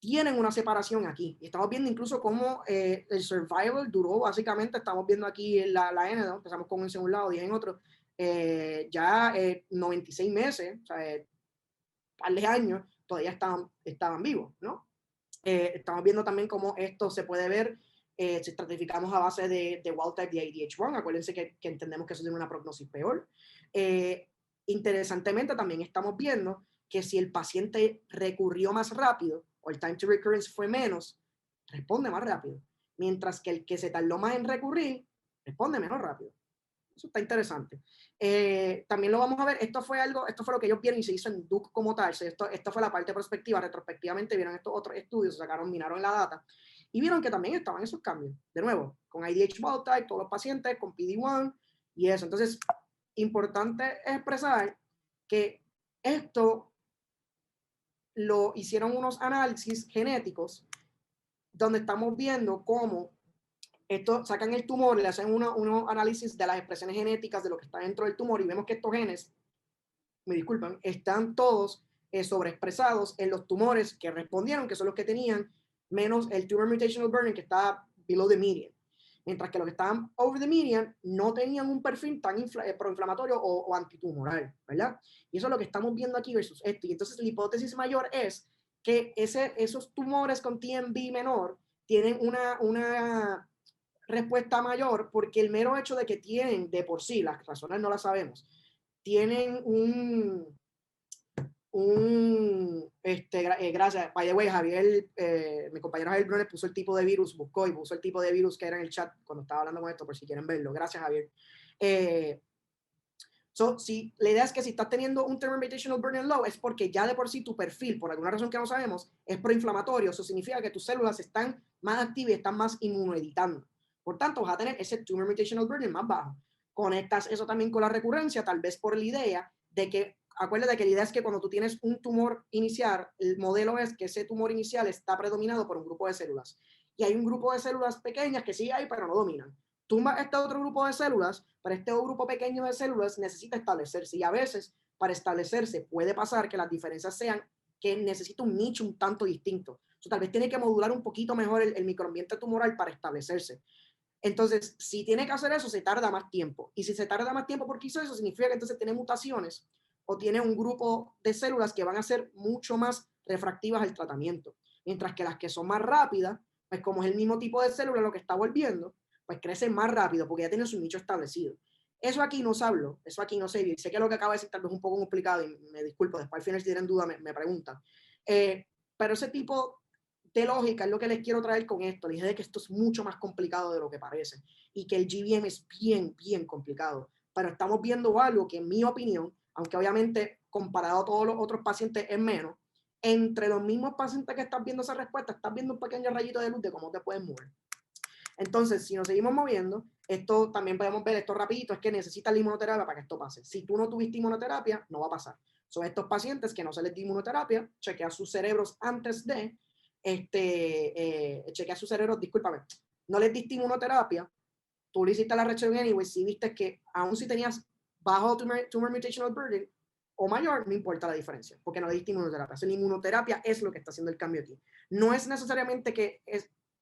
tienen una separación aquí. Y estamos viendo incluso cómo el survival duró, básicamente, estamos viendo aquí la N, ¿no? Empezamos con 11 en un lado, 10 en otro, ya 96 meses, o sea, par de años, todavía estaban vivos, ¿no? Estamos viendo también cómo esto se puede ver si estratificamos a base de wild type de ADH1. Acuérdense que entendemos que eso tiene una prognosis peor. Interesantemente, también estamos viendo que si el paciente recurrió más rápido o el time to recurrence fue menos, responde más rápido. Mientras que el que se tardó más en recurrir, responde menos rápido. Eso está interesante. También lo vamos a ver, esto fue lo que ellos vieron y se hizo en Duke como tal. Esto fue la parte prospectiva, retrospectivamente vieron estos otros estudios, miraron la data y vieron que también estaban esos cambios. De nuevo, con IDH wild type, todos los pacientes, con PD1 y eso. Entonces, importante expresar que esto lo hicieron unos análisis genéticos donde estamos viendo cómo sacan el tumor, le hacen unos análisis de las expresiones genéticas de lo que está dentro del tumor y vemos que estos genes, me disculpan, están todos sobreexpresados en los tumores que respondieron, que son los que tenían menos el tumor mutational burden, que está below the median. Mientras que los que estaban over the median no tenían un perfil tan proinflamatorio o antitumoral, ¿verdad? Y eso es lo que estamos viendo aquí versus esto. Y entonces la hipótesis mayor es que esos tumores con TMB menor tienen una respuesta mayor porque el mero hecho de que tienen de por sí, las razones no las sabemos, tienen gracias, by the way, Javier, mi compañero Javier Brunes puso el tipo de virus, buscó y puso el tipo de virus que era en el chat cuando estaba hablando con esto, por si quieren verlo. Gracias, Javier. Si la idea es que si estás teniendo un tumor mutational burden low es porque ya de por sí tu perfil, por alguna razón que no sabemos, es proinflamatorio. Eso significa que tus células están más activas y están más inmunoeditando. Por tanto, vas a tener ese tumor mutational burden más bajo. Conectas eso también con la recurrencia, tal vez por la idea de que, acuérdate que la idea es que cuando tú tienes un tumor inicial, el modelo es que ese tumor inicial está predominado por un grupo de células. Y hay un grupo de células pequeñas que sí hay, pero no dominan. Tumba este otro grupo de células, pero este grupo pequeño de células necesita establecerse. Y a veces, para establecerse, puede pasar que las diferencias sean que necesita un nicho un tanto distinto. Tal vez tiene que modular un poquito mejor el microambiente tumoral para establecerse. Entonces, si tiene que hacer eso, se tarda más tiempo. Y si se tarda más tiempo porque hizo eso, significa que entonces tiene mutaciones o tiene un grupo de células que van a ser mucho más refractivas al tratamiento. Mientras que las que son más rápidas, pues como es el mismo tipo de célula lo que está volviendo, pues crecen más rápido porque ya tienen su nicho establecido. Eso aquí no se habló, eso aquí no se vio. Sé que lo que acabo de decir tal vez es un poco complicado y me disculpo, después al final si tienen duda me preguntan. Pero ese tipo de lógica es lo que les quiero traer con esto. Les dije de que esto es mucho más complicado de lo que parece y que el GBM es bien, bien complicado. Pero estamos viendo algo que en mi opinión, aunque obviamente comparado a todos los otros pacientes es menos, entre los mismos pacientes que están viendo esa respuesta, estás viendo un pequeño rayito de luz de cómo te puedes mover. Entonces, si nos seguimos moviendo, esto también podemos ver, esto rapidito, es que necesitas la inmunoterapia para que esto pase. Si tú no tuviste inmunoterapia, no va a pasar. Son estos pacientes que no se les dio inmunoterapia, chequea sus cerebros antes de, chequea sus cerebros, discúlpame, no les diste inmunoterapia, tú le hiciste la reacción anyway, si viste que aún si tenías bajo tumor mutational burden o mayor, no importa la diferencia, porque no le diste inmunoterapia. O sea, la inmunoterapia es lo que está haciendo el cambio aquí. No es necesariamente que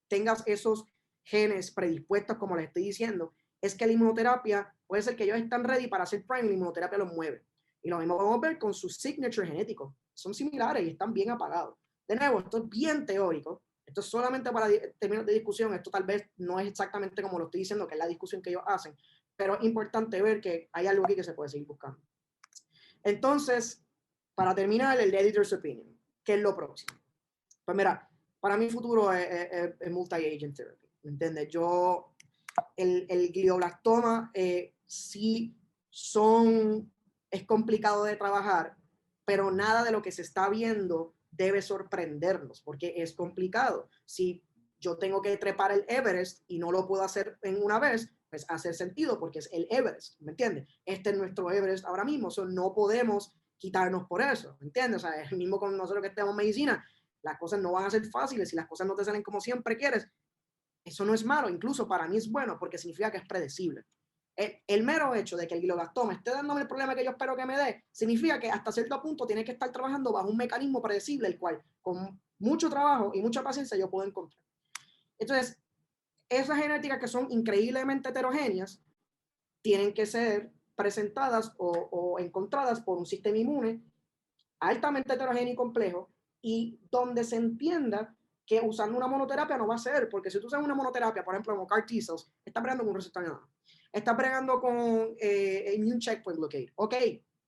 tengas esos genes predispuestos, como les estoy diciendo, es que la inmunoterapia puede ser que ellos están ready para hacer prime y la inmunoterapia los mueve. Y lo mismo vamos a ver con sus signature genéticos. Son similares y están bien apagados. De nuevo, esto es bien teórico. Esto es solamente para términos de discusión. Esto tal vez no es exactamente como lo estoy diciendo, que es la discusión que ellos hacen, pero es importante ver que hay algo aquí que se puede seguir buscando. Entonces, para terminar, el editor's opinion. ¿Qué es lo próximo? Pues mira, para mí el futuro es multi-agent therapy. ¿Me entiendes? El glioblastoma sí es complicado de trabajar, pero nada de lo que se está viendo debe sorprendernos, porque es complicado. Si yo tengo que trepar el Everest y no lo puedo hacer en una vez, pues hace sentido porque es el Everest, ¿me entiendes? Este es nuestro Everest ahora mismo, no podemos quitarnos por eso, ¿me entiendes? O sea, es mismo con nosotros que estemos en medicina, las cosas no van a ser fáciles, si las cosas no te salen como siempre quieres, eso no es malo, incluso para mí es bueno porque significa que es predecible. El mero hecho de que el glioblastoma esté dándome el problema que yo espero que me dé, significa que hasta cierto punto tiene que estar trabajando bajo un mecanismo predecible, el cual con mucho trabajo y mucha paciencia yo puedo encontrar. Entonces, esas genéticas que son increíblemente heterogéneas tienen que ser presentadas o encontradas por un sistema inmune altamente heterogéneo y complejo y donde se entienda que usando una monoterapia no va a ser, porque si tú usas una monoterapia, por ejemplo, como CAR T-cells, estás bregando con un receptor ganado. Estás bregando con immune checkpoint blockade. Ok,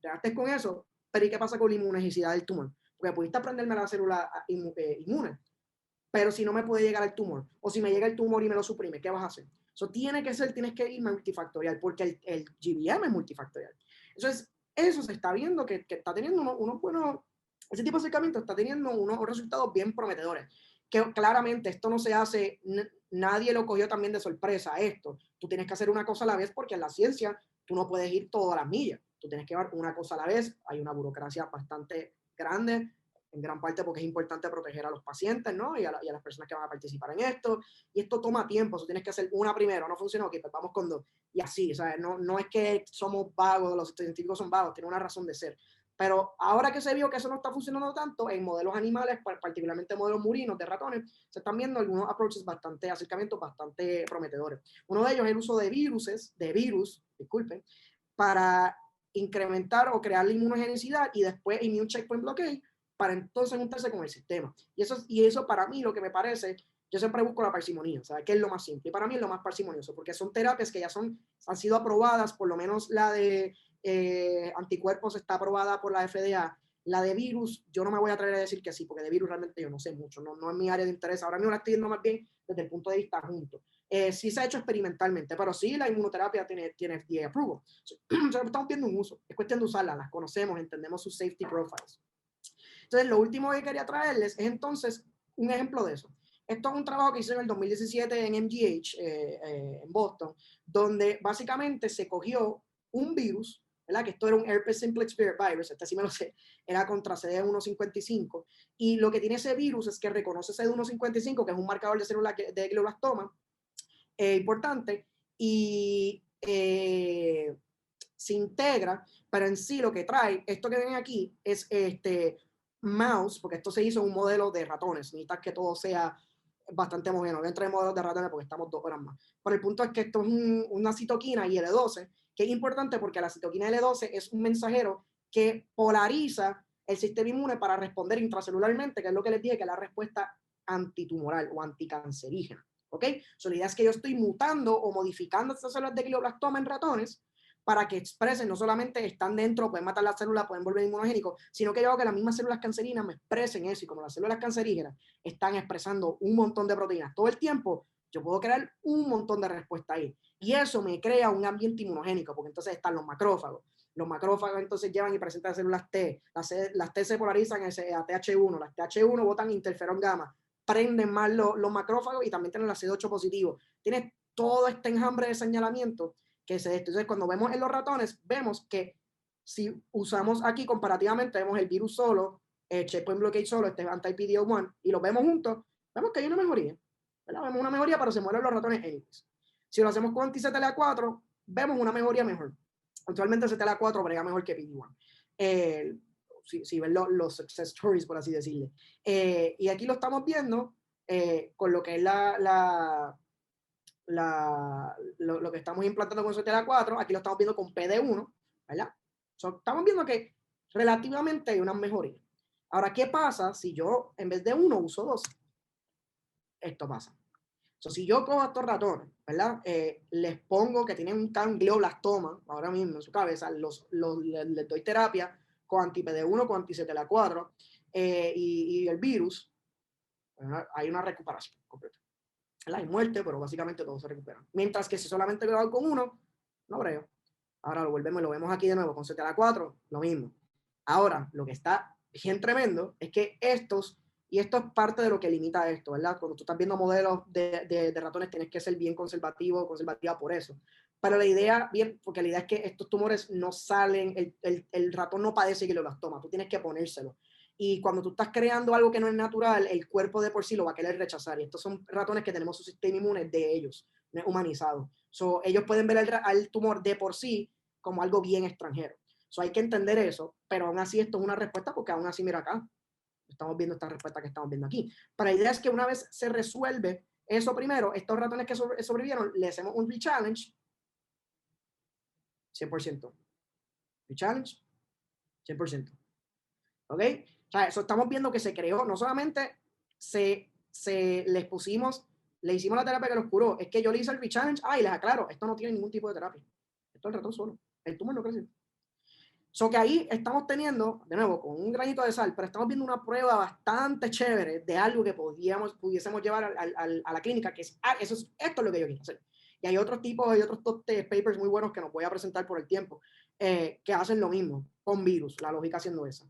bregaste con eso, pero ¿y qué pasa con la inmunogenicidad del tumor? Porque pudiste aprenderme la célula inmune, pero si no me puede llegar el tumor, o si me llega el tumor y me lo suprime, ¿qué vas a hacer? Eso tienes que ir multifactorial, porque el GBM es multifactorial. Entonces, eso se está viendo que está teniendo unos buenos, ese tipo de acercamiento está teniendo unos resultados bien prometedores. Que claramente esto no se hace, nadie lo cogió también de sorpresa esto. Tú tienes que hacer una cosa a la vez porque en la ciencia tú no puedes ir todas las millas. Tú tienes que llevar una cosa a la vez. Hay una burocracia bastante grande, en gran parte porque es importante proteger a los pacientes, ¿no? Y a las personas que van a participar en esto. Y esto toma tiempo, eso tienes que hacer una primero, no funcionó, ok, pues vamos con dos. Y así, ¿sabes? No es que somos vagos, los científicos son vagos, tiene una razón de ser. Pero ahora que se vio que eso no está funcionando tanto, en modelos animales, particularmente modelos murinos de ratones, se están viendo algunos approaches acercamientos bastante prometedores. Uno de ellos es el uso de virus, disculpen, para incrementar o crear la inmunogenicidad y después immune checkpoint blockade para entonces juntarse con el sistema. Y eso para mí lo que me parece, yo siempre busco la parsimonía, ¿sabes? Que es lo más simple. Y para mí es lo más parsimonioso, porque son terapias que ya han sido aprobadas, por lo menos la de anticuerpos está aprobada por la FDA. La de virus, yo no me voy a atrever a decir que sí, porque de virus realmente yo no sé mucho, no es mi área de interés. Ahora mismo la estoy viendo más bien desde el punto de vista junto. Sí se ha hecho experimentalmente, pero sí la inmunoterapia tiene FDA approval. Estamos viendo un uso, es cuestión de usarla, las conocemos, entendemos sus safety profiles. Entonces, lo último que quería traerles es entonces un ejemplo de eso. Esto es un trabajo que hice en el 2017 en MGH, en Boston, donde básicamente se cogió un virus, ¿verdad? Que esto era un herpes simplex virus, este sí me lo sé, era contra CD155, y lo que tiene ese virus es que reconoce CD155, que es un marcador de células de glioblastoma, importante, y se integra, pero en sí lo que trae, esto que ven aquí, es mouse, porque esto se hizo en un modelo de ratones, necesitas que todo sea bastante homogéneo. Voy a entrar en modelos de ratones porque estamos 2 horas más. Pero el punto es que esto es una citoquina IL-12, que es importante porque la citoquina IL-12 es un mensajero que polariza el sistema inmune para responder intracelularmente, que es lo que les dije, que es la respuesta antitumoral o anticancerígena. ¿Ok? So, la idea es que yo estoy mutando o modificando estas células de glioblastoma en ratones para que expresen, no solamente están dentro, pueden matar las células, pueden volver inmunogénicos, sino que yo hago que las mismas células cancerinas me expresen eso, y como las células cancerígenas están expresando un montón de proteínas todo el tiempo, yo puedo crear un montón de respuestas ahí. Y eso me crea un ambiente inmunogénico, porque entonces están los macrófagos. Los macrófagos entonces llevan y presentan células T. Las T se polarizan a TH1. Las TH1 botan interferón gamma, prenden más los macrófagos y también tienen la CD8 positivo. Tienes todo este enjambre de señalamiento que se destruye. Entonces, cuando vemos en los ratones, vemos que si usamos aquí comparativamente, vemos el virus solo, checkpoint blockade solo, este anti-PD-L1, y los vemos juntos, vemos que hay una mejoría, ¿verdad? Vemos una mejoría, pero se mueren los ratones anyways. Si lo hacemos con anti-CTLA4, vemos una mejoría mejor. Actualmente CTLA4 brega mejor que PD-1. Si ven los success stories, por así decirlo. Y aquí lo estamos viendo con lo que es lo que estamos implantando con CTLA4, aquí lo estamos viendo con PD1, ¿verdad? Estamos viendo que relativamente hay una mejoría. Ahora, ¿qué pasa si yo en vez de 1 uso 2? Esto pasa. Si yo cojo a estos ratones, ¿verdad? Les pongo que tienen un glioblastoma ahora mismo en su cabeza, les doy terapia con anti-PD1, con anti-CTLA4 y el virus, ¿verdad? Hay una recuperación completa. Hay muerte, pero básicamente todos se recuperan. Mientras que si solamente lo hago con uno, no creo. Ahora lo volvemos, lo vemos aquí de nuevo con CTLA4, lo mismo. Ahora, lo que está bien tremendo es que y esto es parte de lo que limita esto, ¿verdad? Cuando tú estás viendo modelos de ratones, tienes que ser bien conservativa por eso. Pero la idea, porque la idea es que estos tumores no salen, el ratón no padece glioblastoma, tú tienes que ponérselo. Y cuando tú estás creando algo que no es natural, el cuerpo de por sí lo va a querer rechazar. Y estos son ratones que tenemos su sistema inmune de ellos, no es humanizado. Ellos pueden ver al tumor de por sí como algo bien extranjero. Hay que entender eso, pero aún así esto es una respuesta, porque aún así, mira acá, estamos viendo esta respuesta que estamos viendo aquí. Pero la idea es que una vez se resuelve eso primero, estos ratones que sobrevivieron, le hacemos un re-challenge, 100%. Re-challenge, 100%. ¿Ok? O sea, eso estamos viendo que se creó, no solamente les pusimos, le hicimos la terapia que los curó, es que yo le hice el re-challenge, y les aclaro, esto no tiene ningún tipo de terapia. Esto es el ratón solo. El tumor no crece. Que ahí estamos teniendo, de nuevo, con un granito de sal, pero estamos viendo una prueba bastante chévere de algo que pudiésemos llevar a la clínica, que es, esto es lo que yo quiero hacer. Y hay otros tipos, hay otros papers muy buenos que nos voy a presentar por el tiempo, que hacen lo mismo con virus, la lógica siendo esa.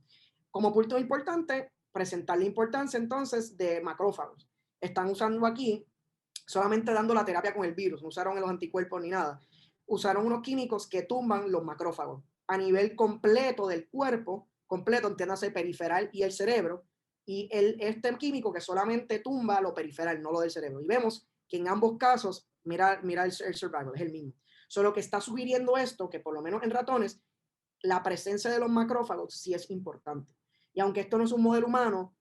Como punto importante, presentar la importancia entonces de macrófagos. Están usando aquí, solamente dando la terapia con el virus, no usaron los anticuerpos ni nada. Usaron unos químicos que tumban los macrófagos a nivel completo del cuerpo, completo, entiéndase periferal y el cerebro, y este químico que solamente tumba lo periferal, no lo del cerebro. Y vemos que en ambos casos, mira el survival, es el mismo. Solo que está sugiriendo esto, que por lo menos en ratones, la presencia de los macrófagos sí es importante. Y aunque esto no es un modelo humano,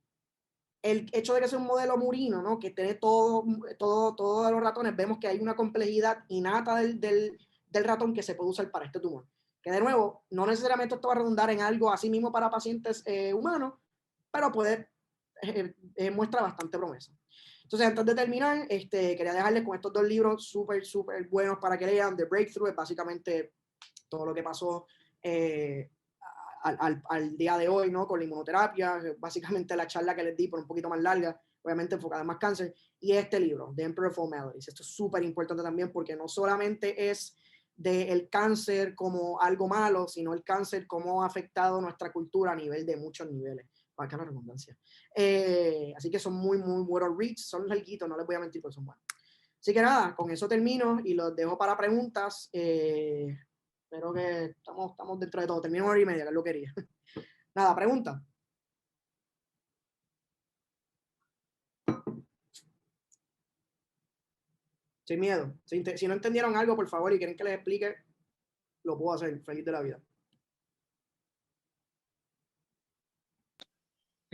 el hecho de que sea un modelo murino, ¿no? Que tiene todos los ratones, vemos que hay una complejidad innata del ratón que se puede usar para este tumor. Que de nuevo, no necesariamente esto va a redundar en algo así mismo para pacientes humanos, pero muestra bastante promesa. Entonces, antes de terminar, quería dejarles con estos 2 libros súper buenos para que lean. The Breakthrough es básicamente todo lo que pasó al día de hoy, ¿no? Con la inmunoterapia, básicamente la charla que les di, por un poquito más larga, obviamente enfocada en más cáncer, y este libro, The Emperor of All Maladies. Esto es súper importante también porque no solamente es del cáncer como algo malo, sino el cáncer como ha afectado nuestra cultura a nivel de muchos niveles. Para que la redundancia. Así que son muy, muy buenos reads, son larguitos, no les voy a mentir, pero son buenos. Así que nada, con eso termino y los dejo para preguntas. Espero que estamos dentro de todo. Termino 1 hora y media, que es lo que quería. Nada, pregunta. Sin miedo. Si no entendieron algo, por favor, y quieren que les explique, lo puedo hacer. Feliz de la vida.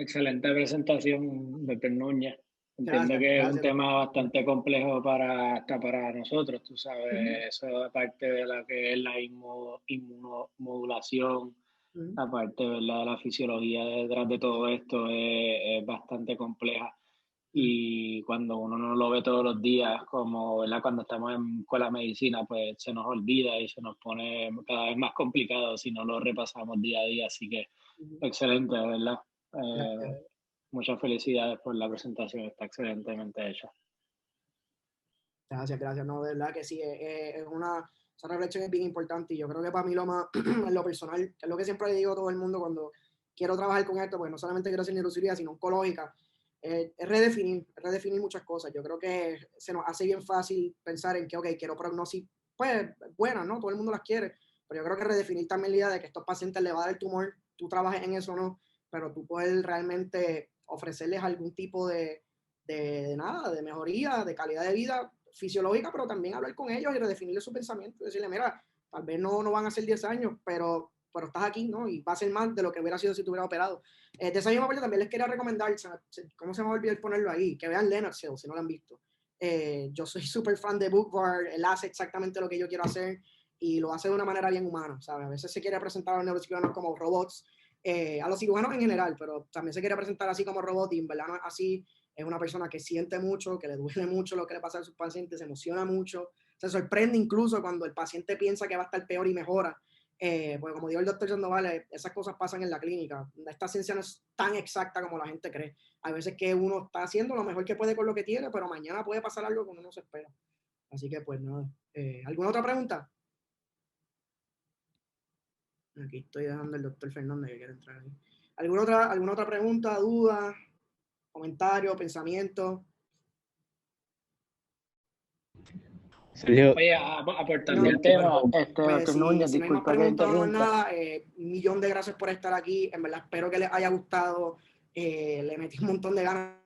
Excelente presentación, Dr. Núñez. Entiendo Gracias, que es un gracias. tema bastante complejo hasta para nosotros, tú sabes, eso aparte de la que es la inmunomodulación, aparte, ¿verdad?, de la fisiología detrás de todo esto es bastante compleja. Y cuando uno no lo ve todos los días, como, ¿verdad?, cuando estamos en escuela de medicina, pues se nos olvida y se nos pone cada vez más complicado si no lo repasamos día a día. Así que excelente, ¿verdad? Gracias. Muchas felicidades por la presentación, está excelentemente hecha. Gracias, gracias. No, de verdad que sí, es esa reflexión es bien importante y yo creo que para mí lo más, en lo personal, que es lo que siempre le digo a todo el mundo cuando quiero trabajar con esto, pues no solamente quiero hacer neurocirugía, sino oncológica, es redefinir muchas cosas. Yo creo que se nos hace bien fácil pensar en que, ok, quiero prognosis, pues, buenas, ¿no? Todo el mundo las quiere, pero yo creo que redefinir también la idea de que a estos pacientes le va a dar el tumor, tú trabajes en eso o no, pero tú puedes realmente ofrecerles algún tipo de nada, de mejoría, de calidad de vida fisiológica, pero también hablar con ellos y redefinirle su pensamiento, decirle, mira, tal vez no van a ser 10 años, pero estás aquí, ¿no? Y va a ser más de lo que hubiera sido si te hubiera operado. De esa misma parte también les quería recomendar, ¿cómo se me va a olvidar ponerlo ahí? Que vean Leonard Hill, si no lo han visto. Yo soy súper fan de Bookbard, él hace exactamente lo que yo quiero hacer y lo hace de una manera bien humana, ¿sabes? A veces se quiere presentar a los neurocirujanos como robots, a los cirujanos en general, pero también se quiere presentar así como robot y en verdad no es así. Es una persona que siente mucho, que le duele mucho lo que le pasa a sus pacientes, se emociona mucho, se sorprende incluso cuando el paciente piensa que va a estar peor y mejora. Porque como dijo el doctor Sandoval, esas cosas pasan en la clínica. Esta ciencia no es tan exacta como la gente cree. Hay veces que uno está haciendo lo mejor que puede con lo que tiene, pero mañana puede pasar algo que uno no se espera. Así que pues nada. ¿Alguna otra pregunta? Aquí estoy dejando el doctor Fernández que quiere entrar ahí. ¿Alguna otra pregunta, duda, comentario, pensamiento? Sergio, Oye, aportando No, el tema, pues doctor Núñez, si no hay más disculpa que preguntas o no más interrumpa. nada, 1 millón de gracias por estar aquí. En verdad espero que les haya gustado. Le metí un montón de ganas.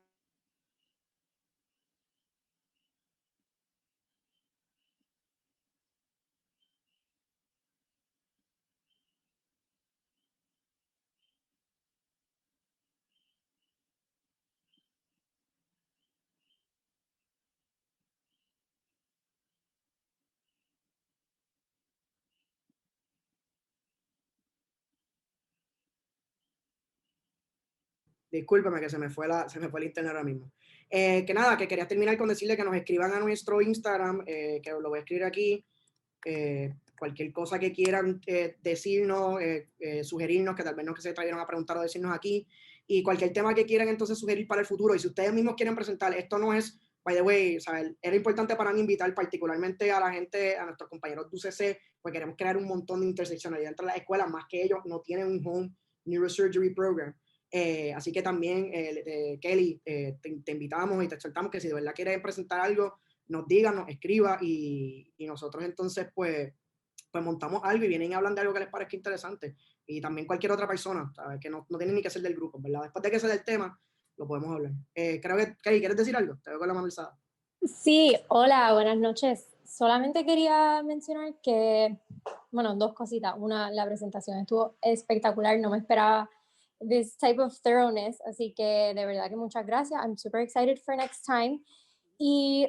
Discúlpeme que se me fue el internet ahora mismo. Que nada, que quería terminar con decirle que nos escriban a nuestro Instagram, que lo voy a escribir aquí. Cualquier cosa que quieran decirnos, sugerirnos, que tal vez no que se atrevieron a preguntar o decirnos aquí, y cualquier tema que quieran entonces sugerir para el futuro. Y si ustedes mismos quieren presentar, esto no es, by the way, ¿sabes? Era importante para mí invitar particularmente a la gente, a nuestros compañeros de UCC, porque queremos crear un montón de interseccionalidad entre las escuelas, más que ellos no tienen un home neurosurgery program. Así que también, Kelly, te invitamos y te exhortamos que si de verdad quieres presentar algo, nos digan, nos escriba y nosotros entonces pues montamos algo y vienen y hablan de algo que les parezca interesante. Y también cualquier otra persona, ¿sabes? Que no tiene ni que ser del grupo, ¿verdad? Después de que sea del tema, lo podemos hablar. Creo que, Kelly, ¿quieres decir algo? Te veo con la mano alzada. Sí, hola, buenas noches. Solamente quería mencionar que, bueno, dos cositas. Una, la presentación estuvo espectacular, no me esperaba this type of thoroughness, así que de verdad que muchas gracias. I'm super excited for next time. Y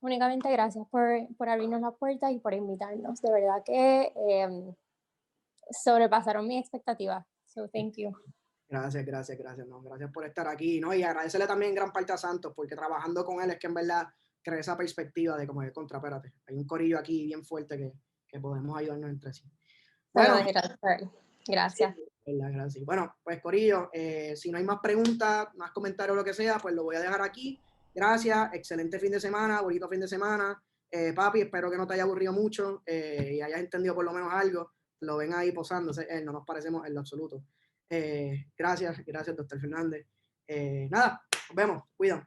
únicamente gracias por abrirnos la puerta y por invitarnos. De verdad que sobrepasaron mis expectativas. So, thank you. Gracias, gracias, gracias. No, gracias por estar aquí, ¿no? Y agradecerle también en gran parte a Santos, porque trabajando con él es que en verdad crea esa perspectiva de como de contra, espérate, hay un corillo aquí bien fuerte que podemos ayudarnos entre sí. Bueno, gracias. Gracias. Bueno, pues Corillo, si no hay más preguntas, más comentarios, lo que sea, pues lo voy a dejar aquí. Gracias, excelente fin de semana, bonito fin de semana. Papi, espero que no te haya aburrido mucho y hayas entendido por lo menos algo. Lo ven ahí posándose, no nos parecemos en lo absoluto. Gracias, doctor Fernández. Nada, nos vemos, cuidan.